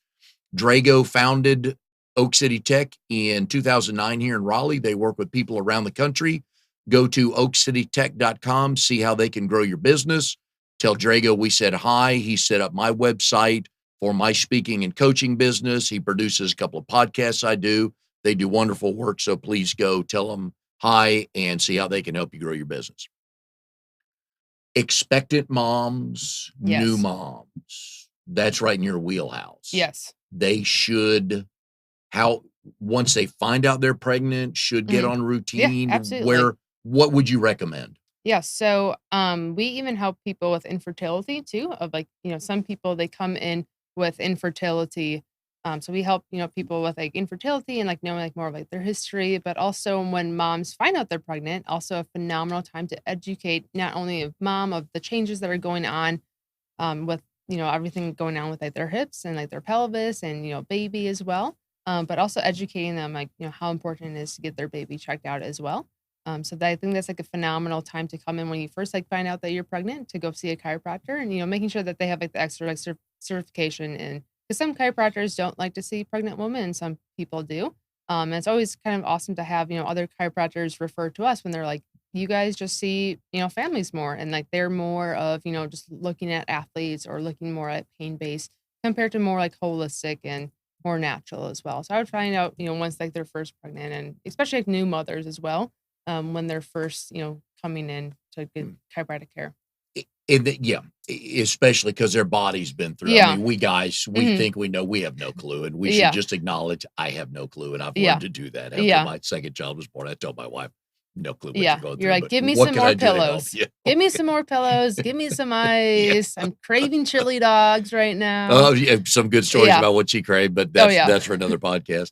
Drago founded Oak City Tech in 2009 here in Raleigh. They work with people around the country. Go to oakcitytech.com, see how they can grow your business. Tell Drago we said hi. He set up my website for my speaking and coaching business. He produces a couple of podcasts I do. They do wonderful work. So please go tell them hi and see how they can help you grow your business. Expectant moms, new
Yes.
moms. That's right in your wheelhouse.
Yes.
They should once they find out they're pregnant, should get on
Yeah,
routine.
absolutely.
What would you recommend?
Yeah, so, we even help people with infertility too, of like, some people they come in with infertility. So we help, people with like infertility and like knowing like more of like their history, but also when moms find out they're pregnant, also a phenomenal time to educate not only of mom of the changes that are going on, with, everything going on with like their hips and like their pelvis and, baby as well. But also educating them like, how important it is to get their baby checked out as well. So that I think that's like a phenomenal time to come in when you first like find out that you're pregnant to go see a chiropractor and making sure that they have like the extra like certification and because some chiropractors don't like to see pregnant women and some people do. And it's always kind of awesome to have other chiropractors refer to us when they're like you guys just see families more and like they're more of just looking at athletes or looking more at pain based compared to more like holistic and more natural as well. So I would find out once like they're first pregnant and especially like new mothers as well when they're first, coming in to get
Mm.
chiropractic care.
Yeah, especially because their body's been through. I
Yeah.
mean, we guys, we
Mhm.
think we know, we have no clue, and we should
Yeah.
just acknowledge I have no clue, and I've
Yeah.
learned to do that. After
Yeah.
my second child was born, I told my wife, "No clue what you're
Yeah.
going
You're
through,
like,
but
give me
what
some
can I
more
do to help
pillows.
you?"
Give me some more pillows. Give me some
Yeah.
ice. I'm craving chili dogs right
Oh,
now.
yeah, some good stories
Yeah.
about what she craved, but
Oh,
that's
yeah.
for another podcast.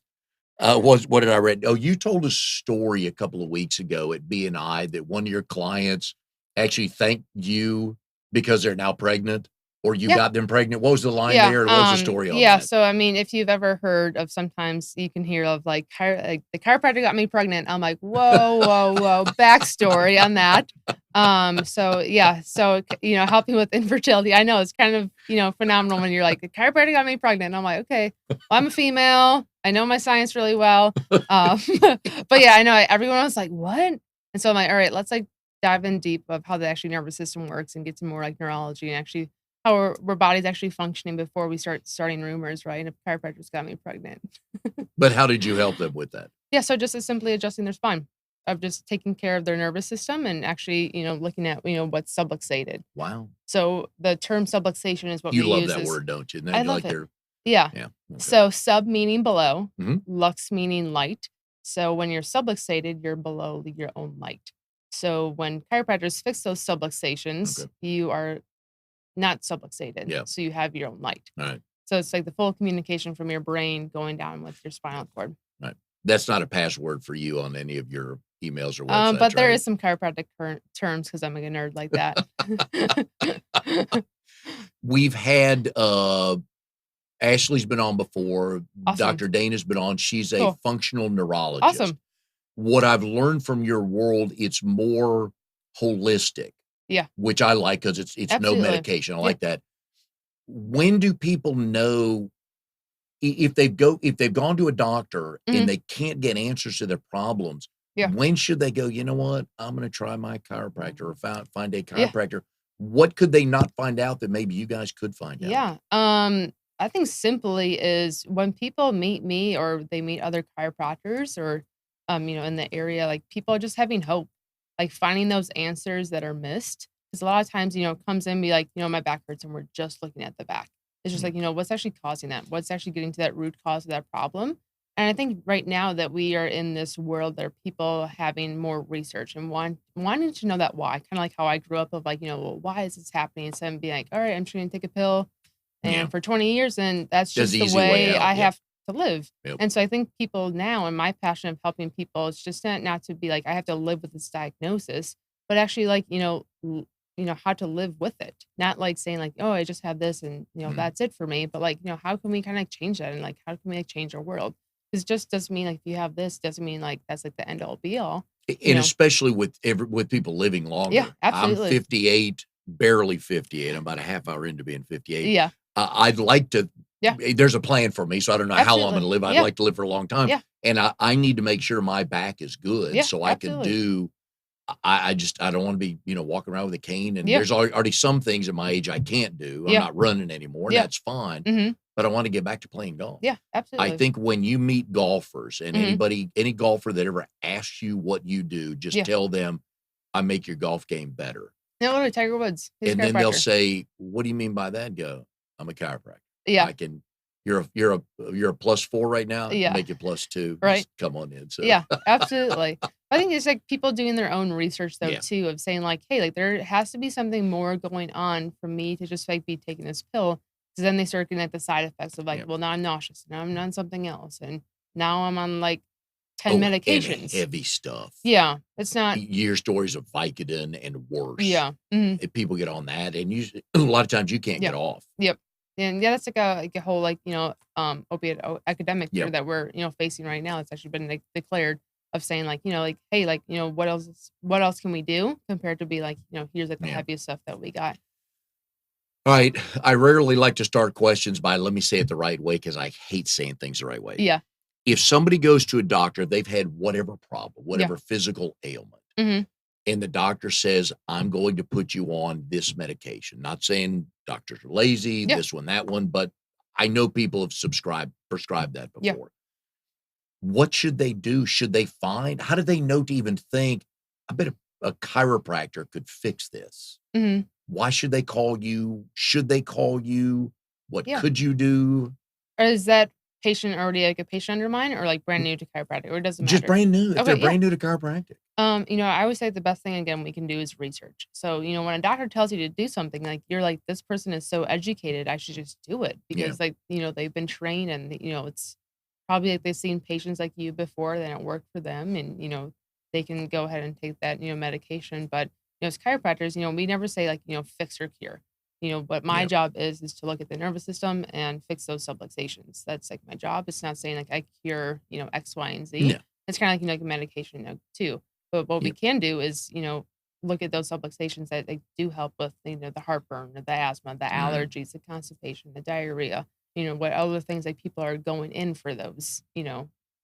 What did I read? Oh, you told a story a couple of weeks ago at BNI that one of your clients actually thanked you because they're now pregnant or you
Yeah.
got them pregnant. What was the line
Yeah,
there? And what was the story on
yeah,
that?
so, I mean, if you've ever heard of sometimes you can hear of, like, the chiropractor got me pregnant, I'm like, "Whoa, whoa, whoa," backstory on that. So, yeah, so, helping with infertility, I know it's kind of, phenomenal when you're like, "The chiropractor got me pregnant," and I'm like, "Okay, well, I'm a female, I know my science really well." Um, but, yeah, I know everyone was like, "What?" And so I'm like, "Alright, let's, like, dive in deep of how the actually nervous system works and get some more, like, neurology and actually how our body's actually functioning before we starting rumors, right? And if chiropractors got me pregnant.
But how did you help them with that?
Yeah, so just as simply adjusting their spine, of just taking care of their nervous system and actually, looking at, what's subluxated.
Wow.
So the term subluxation is what
You
we
love
use
that
is
word, don't you?
I
Then
love
like
it.
they're,
Yeah.
yeah. Okay.
So sub meaning below,
Mhm.
lux meaning light. So when you're subluxated, you're below your own light. So when chiropractors fix those subluxations,
Okay.
you are not subluxated.
Yeah.
So you have your own light.
All right.
So it's like the full communication from your brain going down with your spinal cord.
Right. That's not a password for you on any of your emails or websites,
But there
right?
is some chiropractic current terms because I'm like a nerd like that.
We've had Ashley's been on before.
Awesome.
Dr. Dana's been on. She's a
Cool.
functional neurologist.
Awesome.
What I've learned from your world, it's more holistic,
Yeah.
which I like because it's no
Absolutely.
medication. I
Yeah.
like that. When do people know if they've gone to a doctor and
Mhm.
they can't get answers to their problems?
Yeah.
When should they go, "You know what? I'm gonna try my chiropractor or find a
Yeah.
chiropractor." What could they not find out that maybe you guys could find out?
Yeah. I think simply is when people meet me or they meet other chiropractors or in the area, like people are just having hope, like finding those answers that are missed. Because a lot of times, it comes in and be like, my back hurts and we're just looking at the back. It's just
Yeah.
like, what's actually causing that? What's actually getting to that root cause of that problem? And I think right now that we are in this world that are people having more research and wanting to know that why, kind of like how I grew up of like, well, why is this happening? Instead of being like, all right, I'm just going to take a pill
Yeah.
and for 20 years, and that's
There's
just
the
the
easy way
way
out.
I
Yep.
have to live.
Yep.
And so I think people now, and my passion of helping people, it's just not to be like I have to live with this diagnosis, but actually like how to live with it. Not like saying like, oh, I just have this, and
Mhm.
that's it for me. But like how can we kind of change that, and like how can we like change our world? Because just doesn't mean like if you have this doesn't mean like that's like the end all be all. You
And
know?
especially with people living
Yeah,
longer. I'm
absolutely.
58, barely 58. I'm about a half hour into being 58.
Yeah,
I'd like to
yeah,
there's a plan for me, so I don't know how long I'm
absolutely.
gonna live. I'd
Yeah,
like to live for a long time,
yeah,
and I need to make sure my back is good
yeah,
so I can
absolutely.
do I don't wanna be, walking around with a cane, and
Yeah,
there's already some things at my age I can't do. I'm
yeah,
not running anymore, and
yeah.
that's fine,
Mhm.
but I wanna get back to playing golf.
Yeah,
I
absolutely.
think when you meet golfers and
Mhm.
any golfer that ever asks you what you do, just
Yeah.
tell them, "I make your golf game better."
Yeah, literally Tiger Woods. He's a
And then they'll
chiropractor.
say, "What do you mean by that?" And go, "I'm a chiropractor.
Yeah,
I can you're a +4 right now, I can
yeah,
make you +2.
right.
Just come on in." So,
Yeah, absolutely. I think it's like people doing their own research though
yeah,
too of saying like, "Hey, like there has to be something more going on for me to just like be taking this pill." Because then they start getting like the side effects of like,
yeah.
well, now I'm nauseous, now I'm on something else, and now I'm on like 10
Oh, and
medications.
heavy stuff.
Yeah, it's not.
Your stories of Vicodin and worse.
Yeah. Mhm.
If people get on that, and usually a lot of times you can't
Yeah.
get off.
Yep. And yeah, that's like a whole like, opiate epidemic here
Yep.
that we're, facing right now. It's actually been like declared of saying like, like, hey, like, what else can we do compared to be like, here's like the
Yeah.
heaviest stuff that we got.
Alright, I rarely like to start questions by, "Let me say it the right way," because I hate saying things the right way.
Yeah.
If somebody goes to a doctor, they've had whatever problem,
Yeah.
whatever physical ailment,
Mhm.
and the doctor says, "I'm going to put you on this medication." Not saying doctors are lazy,
Yeah.
this one, that one, but I know people have prescribed that
Yeah.
before. What should they do? Should they find how do they know to even think, "I bet a chiropractor could fix this?"
Mhm.
Why should they call you? Should they call you? What
Yeah.
could you do?
Or is that patient already like a patient under mine or like brand new to chiropractic or it doesn't
Just
matter?
brand new, if they're
Okay. Yeah.
brand new to chiropractic.
I always say the best thing again we can do is research. So, when a doctor tells you to do something, like you're like, this person is so educated, I should just do it
Yeah,
because like, they've been trained and it's probably like they've seen patients like you before, then it worked for them and they can go ahead and take that, medication. But as chiropractors, we never say like, fix or cure. What my
yeah,
job is to look at the nervous system and fix those subluxations. That's like my job. It's not saying like I cure, X, Y, and Z.
no,
It's kind of like, medication too. But what we
yeah,
can do is, look at those subluxations that they do help with, the heartburn, the asthma, the
mhm,
allergies, the constipation, the diarrhea, what other things like people are going in for those,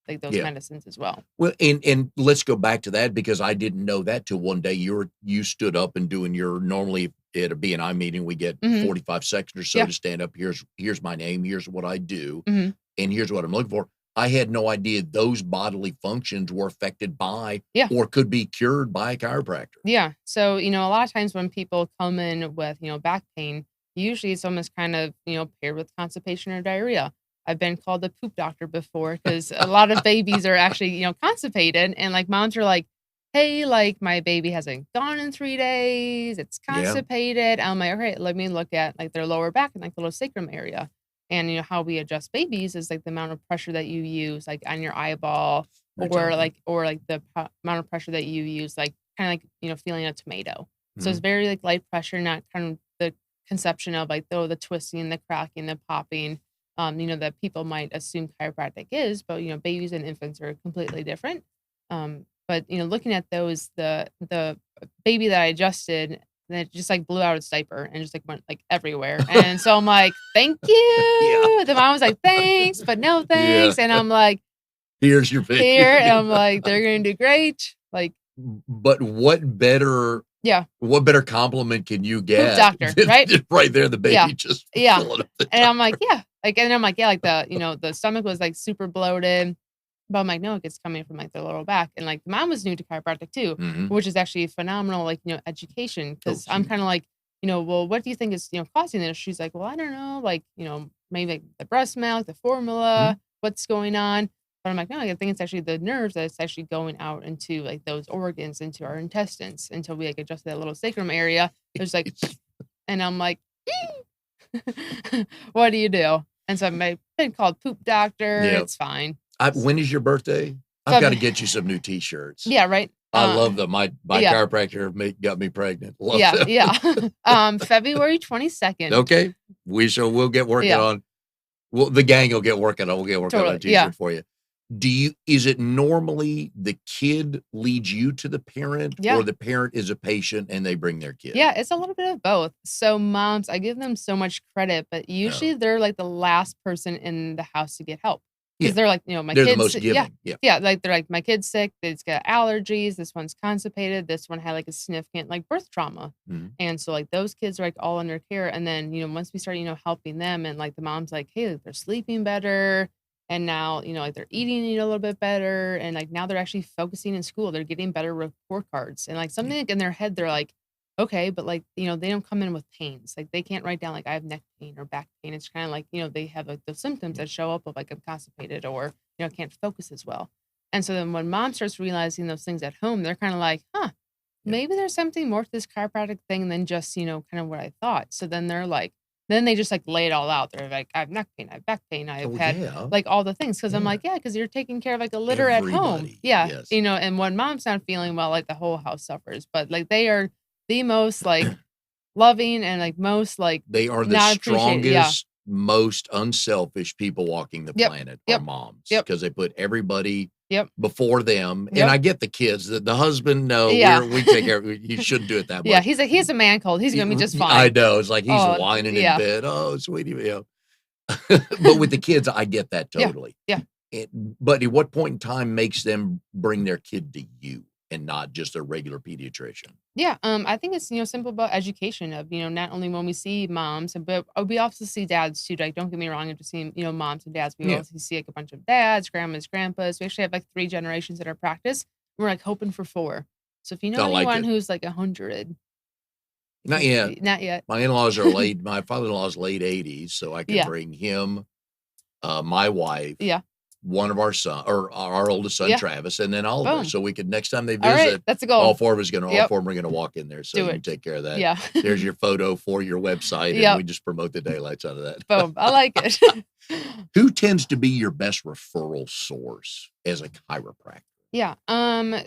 like those
yeah.
medicines as well.
Well, and let's go back to that because I didn't know that till one day you stood up and doing your normally at a BNI meeting, we get
Hmm.
45 seconds or so
Yeah.
to stand up. Here's my name, here's what I do,
Hmm.
and here's what I'm looking for. I had no idea those bodily functions were affected by
Yeah.
or could be cured by a chiropractor.
Yeah. So, a lot of times when people come in with, back pain, usually it's almost kind of, paired with constipation or diarrhea. I've been called the poop doctor before because a lot of babies are actually, constipated. And like moms are like, hey, like my baby hasn't gone in 3 days. It's
Yeah,
constipated. I'm like, okay, let me look at like their lower back and like the little sacrum area. And, how we adjust babies is like the amount of pressure that you use, like on your eyeball
you're telling me.
or like the amount of pressure that you use, like kinda like, feeling a tomato. So it's
Mhm,
very, like, light pressure, not kind of the conception of, like, the twisting, the cracking, the popping, that people might assume chiropractic is, but, babies and infants are completely different. But, looking at those, the baby that I adjusted, that just, like, blew out its diaper and just, like, went, like, everywhere, and so I'm like, "Thank
yeah,
you." The mom was like, "Thanks, but no
yeah,
thanks," and I'm like,
Here's your baby.
here. And I'm like, they're going to do great. Like,
But what better compliment can you
poop
get?
doctor, right?
Right there, the baby
Yeah.
just
Yeah.
filling up the
And I'm like,
tire.
yeah. Like, and I'm like, yeah, like the stomach was like super bloated. But I'm like, no, it's coming from like the lower back. And like the mom was new to chiropractic too,
Mhm.
which is actually phenomenal, like, education.
Oh,
Cause I'm
huge.
kind of like, well, what do you think is, causing this? She's like, well, I don't know. Like, maybe like the breast milk, the formula, what's going on. But I'm like, no, I think it's actually the nerves that's actually going out into like those organs, into our intestines until we like adjust that little sacrum area. There's like, and I'm like, what do you do? And so I've been called poop doctor.
Yep.
It's fine.
When is your birthday? I've got to get you some new T-shirts.
Yeah, right.
I love them. My
yeah.
chiropractor got me pregnant. Love
Yeah,
them.
yeah. February 22nd.
Okay. We'll get working on. Well, the gang will get working on. We'll get working on a T-shirt for you. Is it normally the kid leads you to the parent, or the parent is a patient and they bring their kid?
Yeah, it's a little bit of both. So moms, I give them so much credit, but usually they're like the last person in the house to get help. Because they're like, my
they're
kid's
the most giving.
Yeah. Like they're like, my kid's sick, it's got allergies, this one's constipated, this one had like a significant like birth trauma. And so like those kids are like all under care. And then, once we start, helping them, and like the mom's like, hey, they're sleeping better. And now, like they're eating a little bit better. And like now they're actually focusing in school. They're getting better report cards. And like something like in their head, they're like, okay, but like, they don't come in with pains. Like they can't write down like I have neck pain or back pain. It's kind of like, they have like the symptoms that show up of like I'm constipated or, can't focus as well. And so then when mom starts realizing those things at home, they're kind of like, maybe there's something more to this chiropractic thing than just, kind of what I thought. So then they're like, then they just like lay it all out. They're like, I have neck pain, I have back pain, I've had like all the things. Cause I'm like, because you're taking care of like a litter at home. Yeah.
Yes.
And when mom's not feeling well, like the whole house suffers. But like they are the most like loving and like most like
they are the strongest, most unselfish people walking the planet are moms. Because they put everybody before them. And I get the kids, the husband, no, we take care of you shouldn't do it that much.
Yeah, he's a man cold. He's gonna be just fine.
I know. It's like he's whining in bed. Oh, sweetie. But with the kids, I get that totally.
Yeah.
But at what point in time makes them bring their kid to you and not just a regular pediatrician?
Yeah, I think it's, simple about education of, not only when we see moms, but we also see dads too. Like, don't get me wrong, I'm just seeing, moms and dads. We also see like a bunch of dads, grandmas, grandpas. We actually have like 3 generations in our practice. We're like hoping for 4. So if you know anyone who's like 100.
Not yet.
Not yet.
My in-laws are my father-in-law's late 80s, so I can bring him, my wife.
Yeah.
One of our son or our oldest son, Travis, and then Oliver. So we could, next time they visit,
that's a goal.
all 4 of us all 4 of them are gonna walk in there. So you can take care of that.
Yeah.
There's your photo for your website, and we just promote the daylights out of that.
Boom. I like it.
Who tends to be your best referral source as a chiropractor?
Yeah.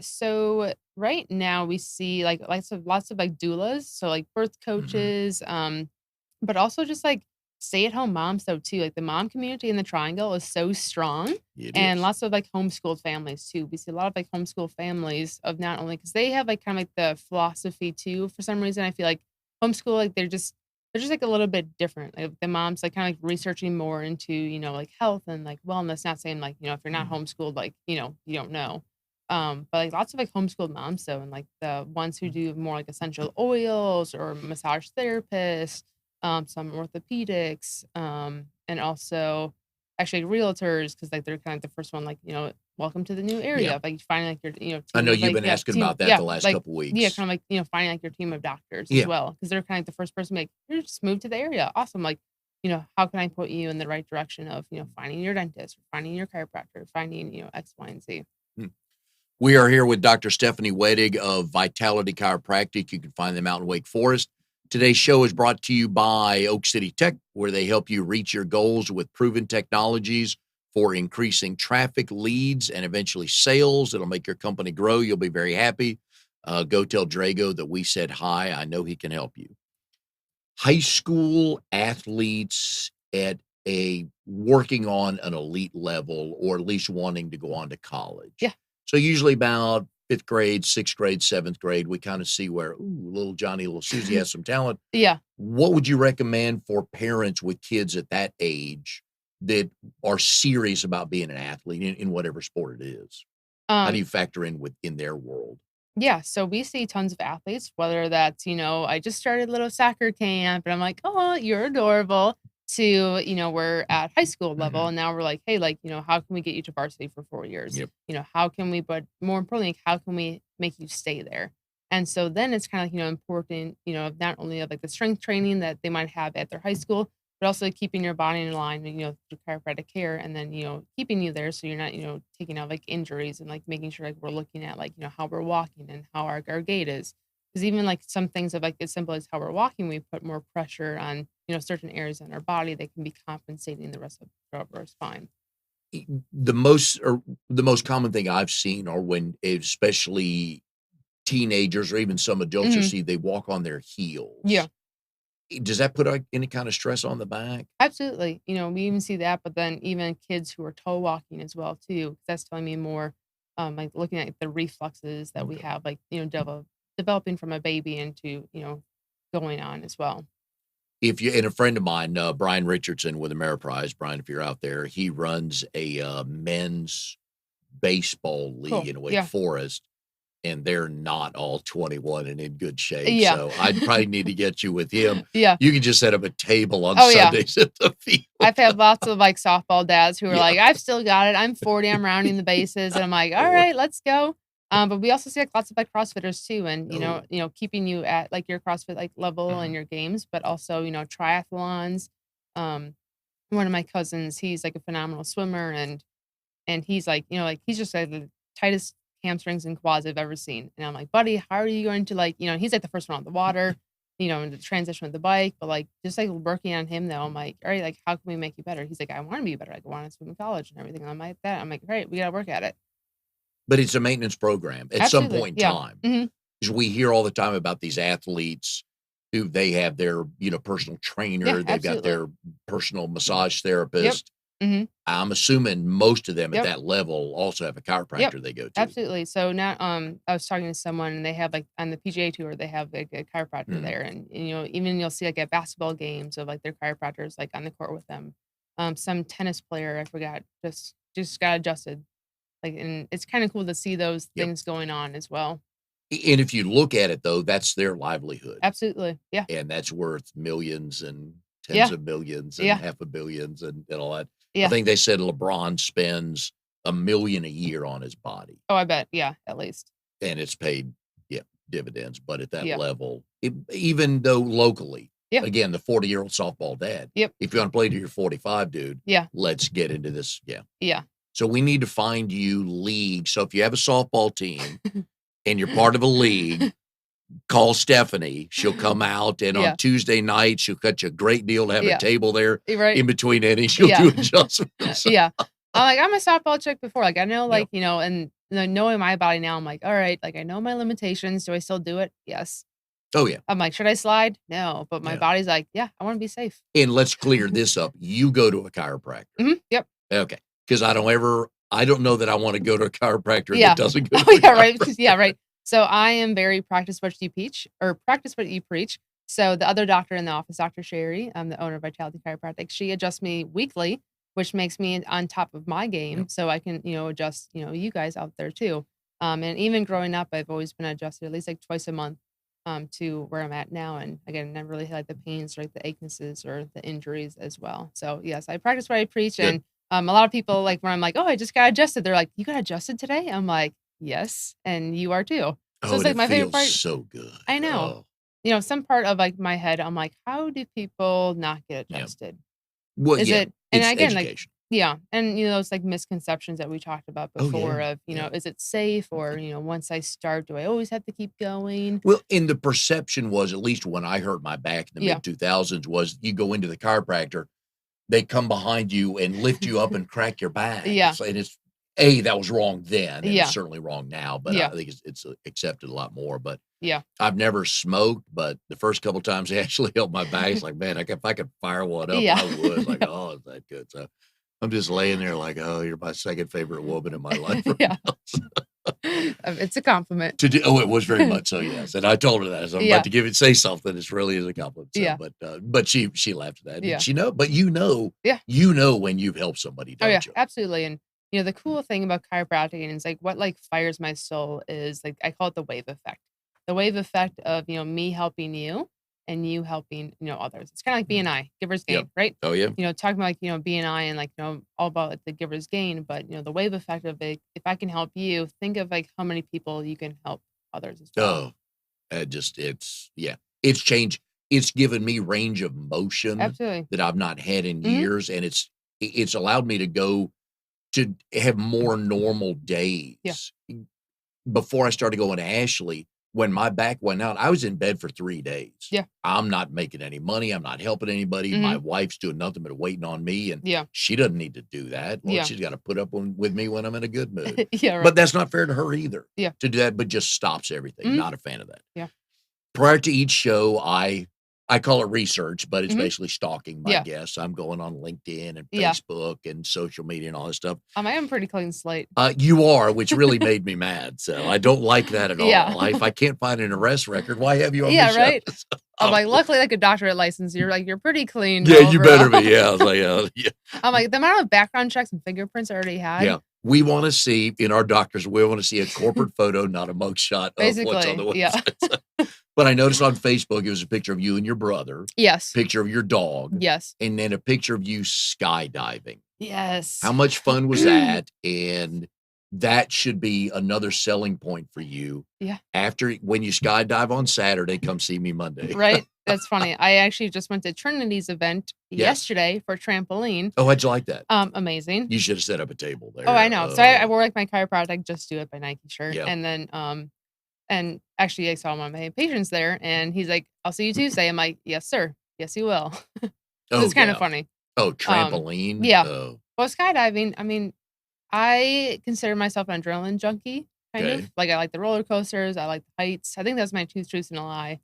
So right now we see like lots of like doulas, so like birth coaches, but also just like stay-at-home moms though too. Like the mom community in the Triangle is so strong, and lots of like homeschooled families too. We see a lot of like homeschool families of not only because they have like kind of like the philosophy too. For some reason, I feel like homeschool like they're just like a little bit different. Like the moms like kind of like researching more into like health and like wellness. Not saying like if you're not homeschooled like you don't know. But like lots of like homeschooled moms though, and like the ones who do more like essential oils or massage therapists, some orthopedics, and also actually realtors because like they're kind of the first one like welcome to the new area like finding like your team
I know
of,
you've
like,
been asking about that the last couple weeks.
Yeah, kind of like finding like your team of doctors as well because they're kind of the first person to like you just move to the area. Awesome, like how can I put you in the right direction of finding your dentist, finding your chiropractor, finding X, Y, and Z.
We are here with Dr. Stephanie Wenig of Vitality Chiropractic. You can find them out in Wake Forest. Today's show is brought to you by Oak City Tech, where they help you reach your goals with proven technologies for increasing traffic, leads, and eventually sales. It'll make your company grow. You'll be very happy. Go tell Drago that we said hi. I know he can help you. High school athletes at working on an elite level, or at least wanting to go on to college.
Yeah.
So usually about 5th grade, 6th grade, 7th grade, we kind of see where, little Johnny, little Susie has some talent.
Yeah.
What would you recommend for parents with kids at that age that are serious about being an athlete in whatever sport it is? How do
Um,
you factor in their world?
yeah, so we see tons of athletes, whether that's, I just started a little soccer camp and I'm like, "Oh, you're adorable," to, we're at high school level
Mhm.
and now we're like, "Hey, like, how can we get you to varsity for 4 years?"
Yep.
How can we but more importantly, how can we make you stay there? And so then it's kinda, important, not only of like the strength training that they might have at their high school, but also keeping your body in line, through chiropractic care and then, keeping you there so you're not, taking out like injuries and like making sure like we're looking at like, how we're walking and how our gait is. Because even like some things of like as simple as how we're walking, we put more pressure on, certain areas in our body that can be compensating the rest of our spine.
E the most common thing I've seen are when especially teenagers or even some adults you'll
Hmm.
see, they walk on their
Yeah.
heels. Does that put, any kind of stress on the back?
Absolutely. We even see that, but then even kids who are toe walking as well too. 'Cause that's telling me more, like looking at the reflexes that we
Okay.
have, like developing from a baby into going on as well.
If you and a friend of mine, Brian Richardson with Ameriprise, Brian, if you're out there, he runs a, men's baseball league
Cool.
in Wake
Yeah.
Forest, and they're not all 21 and in good shape,
Yeah.
so I'd probably need to get you with him.
Yeah.
You can just set up a table on
Oh yeah.
Sundays at the field.
I've had lots of like softball dads who are
Yeah.
like, I've still got it. I'm 40. I'm rounding the bases, and I'm like, all
Lord.
right, let's go. But we also see like lots of like CrossFitters too, and
Oh.
keeping you at like your CrossFit like level and
Mhm.
your games, but also triathlons. Um, One of my cousins, he's like a phenomenal swimmer, and he's like, he's just like the tightest hamstrings and quads I've ever seen. And I'm like, buddy, how are you going to like, he's like the first one on the water, and the transition with the bike, but like just like working on him though, I'm like, all right, like how can we make you better? He's like, I want to be better. Like I want to swim in college and everything. I'm like that. I'm like, all right, we gotta work at it.
But it's a maintenance program at some
Absolutely.
point in
Yeah.
time.
Hmm.
'Cause we hear all the time about these athletes who they have their, personal
Yeah,
trainer, they've got
absolutely.
their personal massage
Yep.
therapist.
Hmm.
I'm assuming most of them at
Yep.
that level also have a
Yep.
chiropractor they go to.
Absolutely. So now, I was talking to someone and they have like on the PGA tour, they have like a chiropractor
Mhm.
there. And, even you'll see like at basketball games of like their chiropractors like on the court with them. Some tennis player, I forgot, just got adjusted. Like, and it's kind of cool to see those
Yep.
things going on as well.
And if you look at it though, that's their livelihood,
Absolutely. Yeah.
and that's worth millions and tens
Yeah.
of millions and
Yeah.
half a billions and all that. I
Yeah.
think they said LeBron spends 1,000,000 a year on his body,
Oh, I bet. Yeah. At least.
and it's paid, yeah, dividends, but at that
Yeah.
level, even though locally,
Yeah.
again, the 40-year-old softball dad,
Yep.
if you wanna play till you're 45, dude,
Yeah.
let's get into this, yeah.
Yeah.
So we need to find you leagues. So if you have a softball team and you're part of a league, call Stephanie. She'll come out, and on
Yeah.
Tuesday night, she'll cut you a great deal to have a
Yeah.
table there
You're right.
in between innings. She'll
Yeah.
do adjustments.
Yeah. I'm a softball chick before. Like I know,
Yep.
like, and knowing my body now, I'm like, all right, like I know my limitations. Do I still do it? Yes.
Oh, yeah.
I'm like, should I slide? No. But my
Yeah.
body's like, yeah, I want to be safe.
And let's clear this up. You go to a chiropractor.
Yep.
Okay. Because I don't know that I want to go to a chiropractor that
Yeah.
doesn't go
Oh
to a
yeah, right. Yeah,
chiropractor.
right. So I am very practice what you preach or practice what you preach. So the other doctor in the office, Dr. Sherry, I'm the owner of Vitality Chiropractic. She adjusts me weekly, which makes me on top of my game.
Yep.
So I can, adjust, you guys out there too. And even growing up, I've always been adjusted at least like twice a month to where I'm at now. And again, never really had like the pains or like the achenesses or the injuries as well. So yes, I practice what I preach.
Good.
And a lot of people like when I'm like, oh, I just got adjusted. They're like, you got adjusted today? I'm like, yes, and you are too. So
Oh,
it's
and
like
it
my favorite
feels
part.
so good.
I know.
Oh,
Some part of like my head, I'm like, how do people not get
yeah.
adjusted?
Well,
Is
yeah.
it, and
It's
again, like,
education.
yeah, and those like misconceptions that we talked about
Oh,
before
yeah.
of,
Yeah.
is it safe or, once I start, do I always have to keep going?
Well, and the perception was, at least when I hurt my back in the
Yeah.
mid 2000s, was you go into the chiropractor, they come behind you and lift you up and crack your back.
Yeah.
It's A, that was wrong then, and it's
Yeah.
certainly wrong now, but I
Yeah.
think it's accepted a lot more. But
Yeah.
I've never smoked, but the first couple times they actually helped my back. It's like, man, if I could fire one up,
Yeah.
I would. Like,
Yeah.
oh, is that good? So I'm just laying there like, oh, you're my second favorite woman in my life right
Yeah.
now.
It's a compliment.
To do it was very much so, yes, and I told her that as I'm
Yeah.
about to say something, it really is a compliment, so,
Yeah.
but she laughed at that,
Yeah.
and
Yeah.
you know when you've helped somebody,
Oh, yeah,
don't you?
absolutely, and, the cool thing about chiropractic is, like, what, like, fires my soul is, like, I call it the wave effect. The wave effect of, me helping you and you helping, others. It's kinda like
Mm.
BNI, giver's
Yep.
gain, right?
Oh, yeah.
Talking about, like, BNI and, like, all about, like, the giver's gain, but, the wave effect of it, if I can help you, think of, like, how many people you can help others as well.
Oh, it's changed. It's given me range of motion
Absolutely.
that I've not had in
Mhm.
years, and it's allowed me to have more normal
Yeah.
days. Before I started going to Ashley, when my back went out, I was in bed for 3 days.
Yeah.
I'm not making any money, I'm not helping anybody, my
Mhm.
wife's doing nothing but waiting on me, and
Yeah.
she doesn't need to do that. Lord,
Yeah.
she's gotta put up with me when I'm in a good mood.
Yeah, right.
But that's not fair to her either,
Yeah.
to do that, but just stops everything.
Mhm.
Not a fan of that.
Yeah.
Prior to each show, I call it research, but it's
Mhm.
basically stalking my
Yeah.
guests. I'm going on LinkedIn and
Yeah.
Facebook and social media and all this stuff.
I am a pretty clean slate.
You are, which really made me mad, so I don't like that at
Yeah.
all. If I can't find an arrest record, why have you on the
Yeah,
show?
right?
So,
I'm like, luckily, like, a doctorate license, you're pretty clean
yeah, you better be,
overall.
yeah, I was like, yeah,
I'm like, the amount of background checks and fingerprints I already had,
yeah. We wanna see in our doctors, we wanna see a corporate photo, not a mugshot of what's on the
basically, yeah.
website. But I noticed on Facebook, it was a picture of you and your brother,
Yes.
picture of your dog,
Yes.
and then a picture of you skydiving.
Yes.
How much fun was that? And that should be another selling point for you.
Yeah.
After when you skydive on Saturday, come see me Monday.
Right? That's funny. I actually just went to Trinity's event
Yes.
yesterday for trampoline.
Oh, how'd you like that?
Amazing.
You should have set up a table
Oh, I
there.
know. So I wore, like, my chiropractic Just Do It by Nike shirt,
Yeah.
and then, and actually I saw one of my patients there, and he's like, "I'll see you Tuesday." I'm like, "Yes, sir. Yes, you will." So
Oh,
it's kinda
yeah.
funny.
Oh,
Um,
trampoline?
yeah.
Oh,
Well, skydiving, I mean, I consider myself an adrenaline junkie, kind
okay.
of. Like, I like the roller coasters, I like the heights. I think that's my two truths and a lie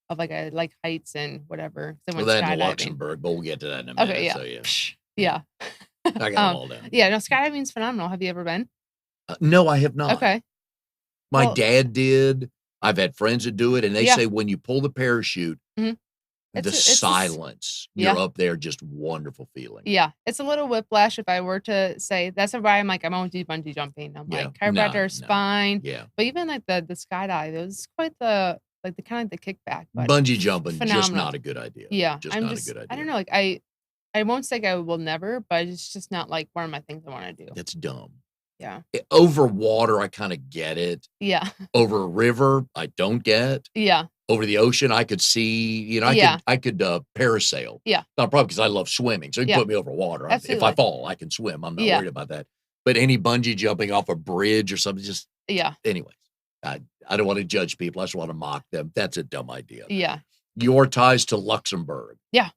of, like, I like heights and whatever, 'cause I
Well,
went
that in
skydiving.
Luxembourg, but we'll get to that in a
Okay,
minute.
yeah.
So, yeah. Yeah.
Yeah.
I got them
Um,
all down.
yeah, no, skydiving's phenomenal. Have you ever been?
No, I have not.
Okay.
My
Well,
dad did. I've had friends that do it, and they
yeah.
say when you pull the parachute,
Mhm.
the
It's a s
silence, you're
yeah.
up there, just wonderful feeling.
Yeah, it's a little whiplash if I were to say that's why I'm like, I won't do bungee jumping. I'm
Yeah.
like,
No,
chiropractor is
no.
fine,
Yeah.
but even like the skydive, it was quite the like the kind of the kickback, but
Bungee jumping, just
phenomenal.
not a good idea.
Yeah,
Just
I'm
not a
just
good
I
idea.
don't know, like I won't say I will never, but it's just not like one of my things I want to do.
That's dumb.
Yeah,
Over water, I kinda get it.
yeah,
Over a river, I don't get.
yeah,
Over the ocean, I could see,
yeah,
I could, parasail.
yeah,
Not probably because I love swimming, so you can
yeah,
put me over water. If I
absolutely.
fall, I can swim. I'm not
Yeah,
worried about that. But any bungee jumping off a bridge or something, just
yeah,
anyways, I don't wanna judge people. I just wanna mock them. That's a dumb idea.
yeah,
Your ties to Luxembourg,
yeah,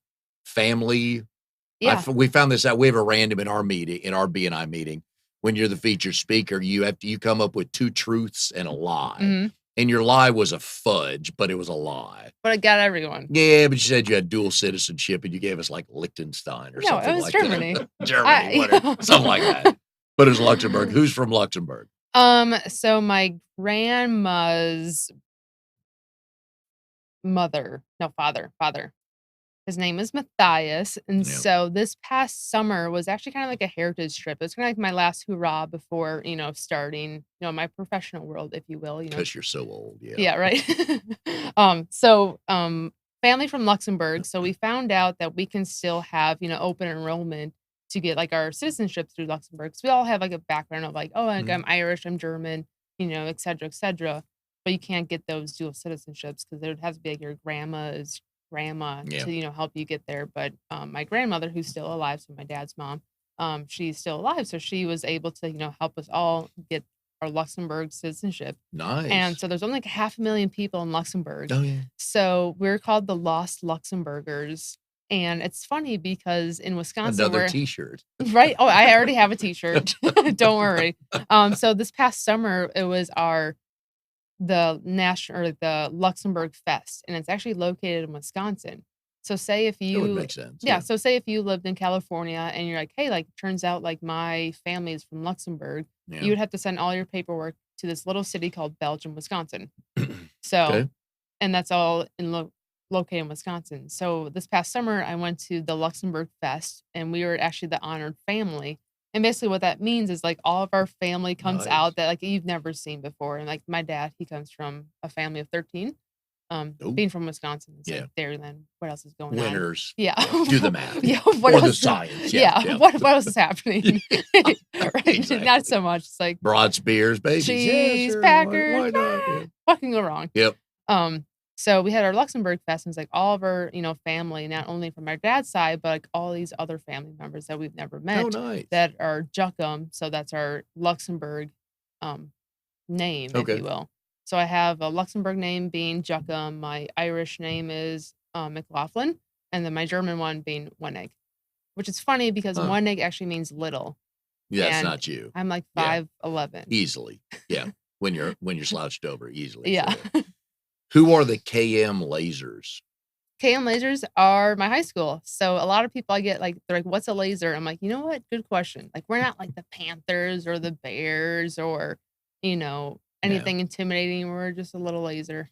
family.
yeah.
We found this out. We have a random in our meeting, in our BNI meeting. When you're the featured speaker, you come up with 2 truths and a lie.
Hmm.
And your lie was a fudge, but it was a lie.
But I got everyone.
Yeah, but you said you had dual citizenship and you gave us like Liechtenstein or
No, it
something
was
like
Germany.
that. Germany, whatever,
Yeah.
something like that. But it was Luxembourg. Who's from Luxembourg?
So my grandma's father. His name is Matthias, and
Yeah,
so this past summer was actually kind of like a heritage trip. It was kind of like my last hurrah before, starting, my professional world, if you will,
because you're so old. Yeah.
Yeah, right. So, family from Luxembourg, so we found out that we can still have, open enrollment to get, like, our citizenship through Luxembourg. So we all have, like, a background of, like, "Oh, like,
Mhm.
I'm Irish, I'm German," et cetera, et cetera. But you can't get those dual citizenships because there would have to be, like, your grandma's grandma
Yeah.
to, help you get there. But, my grandmother, who's still alive, so my dad's mom, she's still alive, so she was able to, help us all get our Luxembourg citizenship. And
Nice.
so there's only like 500,000 people in Luxembourg.
Oh, yeah.
So we're called the Lost Luxembourgers. And it's funny because in Wisconsin,
Another
we're
T-shirt.
right. Oh, I already have a t-shirt. Don't worry. So this past summer, it was the national or the Luxembourg Fest, and it's actually located in Wisconsin. So say if
That would
you
make sense.
yeah,
Yeah.
so say if you lived in California and you're like, "Hey, like turns out like my family is from Luxembourg,"
Yeah.
you would have to send all your paperwork to this little city called Belgium, Wisconsin. So,
Okay.
and that's all located in Wisconsin. So this past summer, I went to the Luxembourg Fest, and we were actually the honored family. And basically, what that means is like all of our family comes
Nice.
out that like you've never seen before. And like my dad, he comes from a family of 13.
Oh,
Being from Wisconsin, it's
yeah.
like Dairyland. What else is going on?
Winners.
Yeah.
Yeah. Do the math.
Yeah.
Yeah.
What
Or the
else?
science. Yeah.
Yeah.
Yeah.
What else is happening?
Yeah,
Right. Not
exactly.
so much. It's like
Broad spears, babies. Yeah,
cheese,
sure.
Packers.
Why not? Yeah.
What can go wrong?
Yep.
So we had our Luxembourg Fest, and it's like all of our, family, not only from our dad's side, but like all these other family members that we've never
Oh,
met
nice.
that are Juckum. So that's our Luxembourg um name, if
Okay.
you will. So I have a Luxembourg name being Juckum, my Irish name is McLaughlin, and then my German one being Wenig, which is funny because
Huh.
Wenig actually means little,
Yeah, it's
and
not you.
I'm like
Yeah.
5'11".
Easily. Yeah. When you're slouched over, easily.
Yeah.
So. Who are the KM lasers?
KM lasers are my high school. So a lot of people I get like, they're like, what's a laser? I'm like, you know what? Good question. Like, we're not like the Panthers or the Bears or,
No.
anything intimidating. We're just a little laser.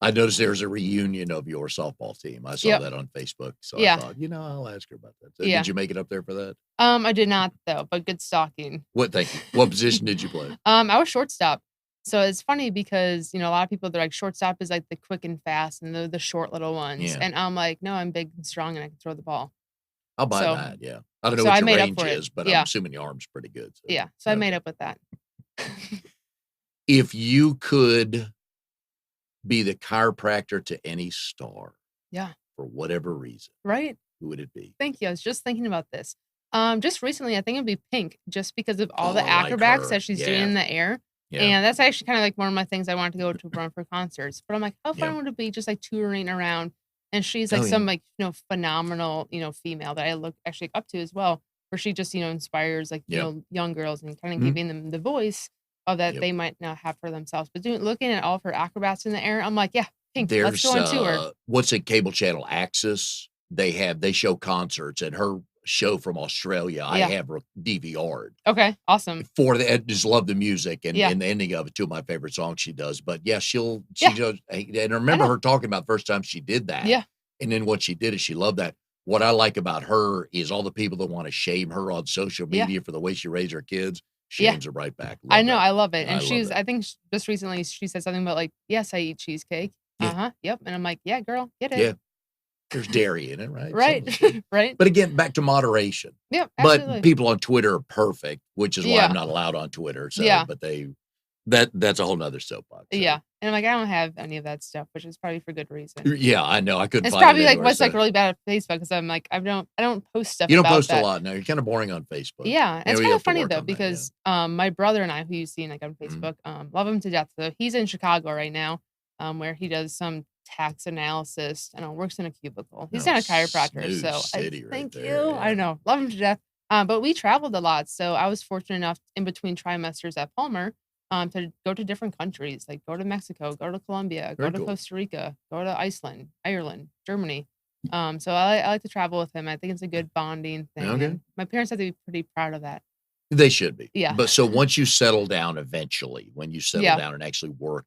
I noticed there's a reunion of your softball team. I saw
Yep.
that on Facebook. So
Yeah.
I thought, I'll ask her about that. So
Yeah.
did you make it up there for that?
I did not though, but good stalking.
Thank you. What position did you play?
I was shortstop. So it's funny because, a lot of people, they're like, shortstop is like the quick and fast and the short little ones.
Yeah.
And I'm like, no, I'm big and strong and I can throw the ball.
I'll buy
So-
that. Yeah. I don't know
so
what
I
your
made up
range
for it.
is, but
Yeah.
I'm assuming your arm's pretty good. So.
Yeah. So I made up with that.
If you could be the chiropractor to any star.
Yeah.
For whatever reason.
Right.
Who would it be?
Thank you. I was just thinking about this. Just recently, I think it'd be Pink, just because of all
Oh,
the
I like
acrobats
her.
that she's doing
Yeah.
in the air.
Yeah.
And that's actually kind of like one of my things I wanted to go to run for concerts. But I'm like, how fun
Yeah.
would it be just like touring around? And she's
Oh,
like
yeah.
some like, phenomenal, female that I look actually up to as well, where she just, inspires like,
Yep.
young girls and kind of
Mhm.
giving them the voice of that
Yep.
they might not have for themselves. But looking at all of her acrobats in the air, I'm like, yeah, Pink, let's
There's
go on tour.
what's it, cable channel Axis? They show concerts, and her show from Australia, I
Yeah.
have DVR'd.
Okay, awesome.
For the, I just love the music and,
Yeah.
and the ending of it, two of my favorite songs she does. But yeah, she
Yeah.
does. And I remember
know.
her talking about the first time she did that.
Yeah.
And then what she did is she loved that. What I like about her is all the people that want to shame her on social
Yeah.
media for the way she raised her kids,
Yeah.
shames her right back.
I
Love
know,
that.
I love it.
I
And
love that.
I think just recently she said something about like, yes, I eat cheesecake.
Yeah.
Yep. And I'm like, yeah, girl, get it.
Yeah. There's dairy in it, right?
Right.
So-
Right.
but again, back to moderation.
Yep. Absolutely.
But people on Twitter are perfect, which is why
Yeah.
I'm not allowed on Twitter. So,
Yeah.
but that's a whole nother soapbox. So.
Yeah. And I'm like, I don't have any of that stuff, which is probably for good reason.
Yeah, I know. I couldn't
It's
find
probably
it
like
anywhere,
what's
so-
like really bad at Facebook because I'm like, I don't post stuff.
You don't
about
post
that.
a lot now. You're kind of boring on Facebook.
Yeah, and
Yeah,
it's
we
kind
have
of
to
funny
work
though
on that, yeah.
because my brother and I, who you've seen like on
Mhm.
Facebook, love him to death. So he's in Chicago right now, where he does some tax analysis and works in a cubicle. He's
Oh,
not a chiropractor,
snooze
so
city right
thank
there,
you.
yeah.
I know, love him to death. But we traveled a lot, so I was fortunate enough in between trimesters at Palmer to go to different countries, like go to Mexico, go to Colombia,
Very
go to
cool.
Costa Rica, go to Iceland, Ireland, Germany. So I like to travel with him. I think it's a good bonding thing.
Okay.
And my parents have to be pretty proud of that.
They should be.
Yeah.
But so once you settle down eventually, when you settle
Yeah.
down and actually work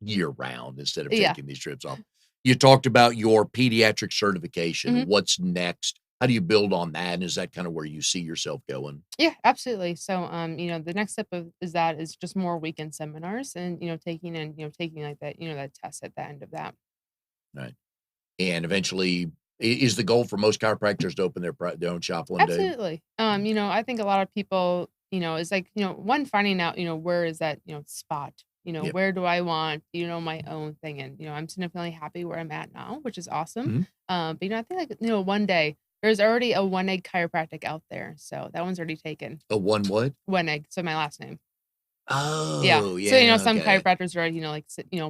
year round instead of
Yeah.
taking these trips off, you talked about your pediatric certification.
Mhm.
What's next? How do you build on that? And is that kind of where you see yourself going?
Yeah, absolutely. So, the next step is just more weekend seminars and, taking like that, that test at the end of that.
Right. And eventually, is the goal for most chiropractors to open their own shop one day?
Absolutely. I think a lot of people, is like, one finding out, where is that, spot,
Yep.
where do I want, my own thing. And, I'm significantly happy where I'm at now, which is awesome.
Mhm.
But, I think like, one day there's already a Wenig chiropractic out there. So that one's already taken.
A one what?
Wenig. So my last name.
Oh,
Yeah.
yeah.
So, some
okay.
chiropractors are,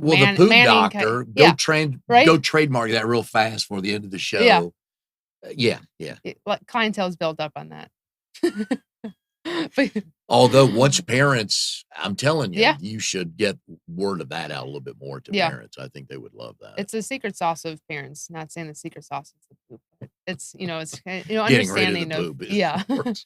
Well, the poop
manning
doctor,
yeah. Right?
go trademark that real fast for the end of the show.
Yeah.
Yeah.
Clientele's built up on that. But,
Although once parents, I'm telling you,
Yeah.
you should get word of that out a little bit more to
Yeah.
parents. I think they would love that.
it's the secret sauce of parents. Not saying the secret sauce is the poop. But it's, it's,
Getting rid of the
understanding of,
boob is
yeah,
worse.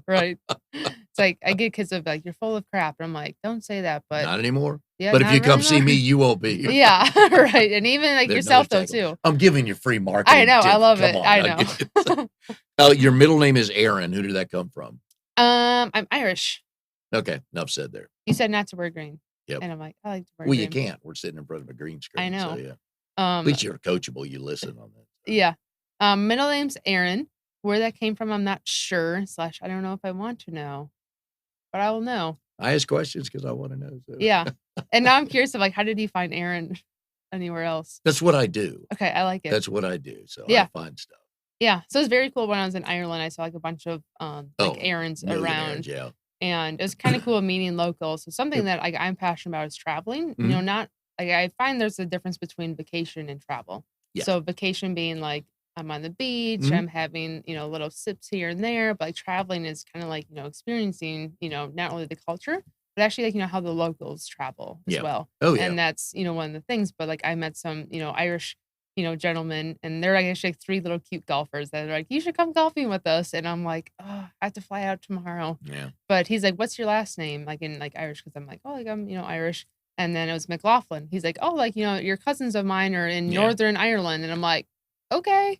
right. It's like, I get kids of like, you're full of crap. And I'm like, don't say that, but
Not anymore.
yeah,
But if
not
you come
really
see me,
more.
you won't be.
Yeah, right. And even like
There's another
yourself though,
tagline.
too.
I'm giving you free
I
marketing
know. I
tips.
love
Come
it.
on.
I
I
know.
get it. Oh, your middle name is Aaron. Who did that come from?
I'm Irish.
Okay. Enough said there.
You said not to wear green.
Yep.
And I'm like, I like to wear
Well, you
green.
can't. We're sitting in front of a green screen.
I know.
So, yeah. At least you're coachable. You listen on that.
Yeah. Middle name's Aaron. Where that came from, I'm not sure. / I don't know if I want to know, but I will know.
I ask questions because I want to know. So.
Yeah. And now I'm curious of like, how did he find Aaron anywhere else?
That's what I do.
Okay, I like it.
That's what I do. So
Yeah.
I find stuff.
Yeah. So it's very cool. When I was in Ireland, I saw like a bunch of Aarons around.
Yeah.
And it was kind of cool meeting locals. So something that I'm passionate about is traveling. Not like I find there's a difference between vacation and travel.
Yeah.
So vacation being like I'm on the beach, I'm having, little sips here and there, but like traveling is kind of like, experiencing, not only the culture, but actually like, how the locals travel as well.
Oh, yeah.
And that's, one of the things. But like I met some, Irish, gentlemen, and they're like actually like 3 little cute golfers that are like, you should come golfing with us. And I'm like, oh, I have to fly out tomorrow.
Yeah.
But he's like, what's your last name? Like in like Irish, because I'm like, oh, like I'm, Irish. And then it was McLaughlin. He's like, oh, like, your cousins of mine are in Northern Ireland. And I'm like, okay.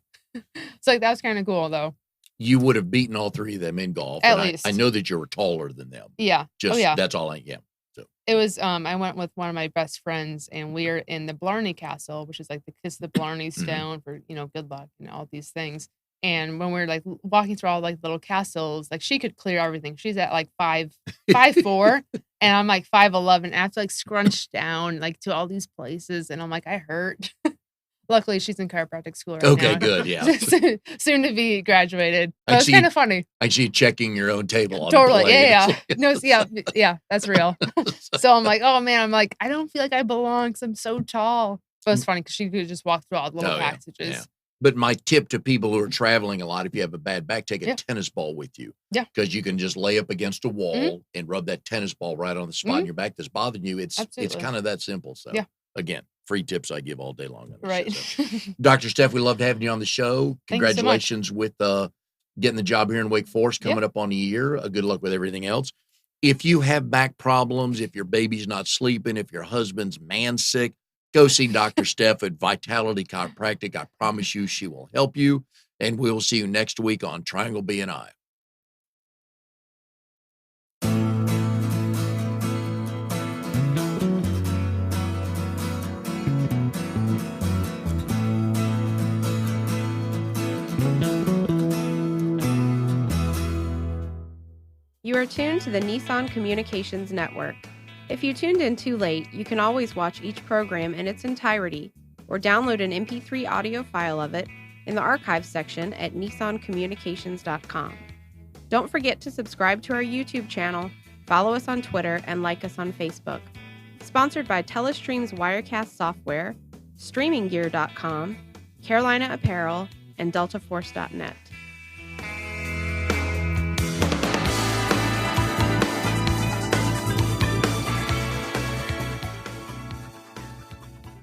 So like that was kind of cool though.
You would have beaten all 3 of them in golf.
At least.
I know that you were taller than them.
Yeah.
Just that's all
So it was I went with one of my best friends, and we are in the Blarney Castle, which is like the kiss of the Blarney Stone for, good luck and all these things. And when we're like walking through all like little castles, like she could clear everything. She's at like 5'4", and I'm like 5'11". I have to like scrunch down like to all these places, and I'm like, I hurt. Luckily, she's in chiropractic school right now.
Okay, good, yeah.
Soon to be graduated. But it's kind of funny.
I see you checking your own table on
Totally,
the plane.
yeah. No, yeah, that's real. So I'm like, oh man, I'm like, I don't feel like I belong because I'm so tall. But it's funny because she could just walk through all the little passages.
Yeah. But my tip to people who are traveling a lot, if you have a bad back, take a tennis ball with you. Yeah. Because you can just lay up against a wall and rub that tennis ball right on the spot in your back that's bothering you. It's kind of that simple. So again, free tips I give all day long.
Right.
So. Dr. Steph, we loved having you on the show. Congratulations with getting the job here in Wake Forest coming up on a year. Good luck with everything else. If you have back problems, if your baby's not sleeping, if your husband's man sick, go see Dr. Steph at Vitality Chiropractic. I promise you she will help you. And we'll see you next week on Triangle BNI.
You are tuned to the Nissan Communications Network. If you tuned in too late, you can always watch each program in its entirety or download an MP3 audio file of it in the archives section at nissancommunications.com. Don't forget to subscribe to our YouTube channel, follow us on Twitter, and like us on Facebook. Sponsored by Telestream's Wirecast software, StreamingGear.com, Carolina Apparel, and DeltaForce.net.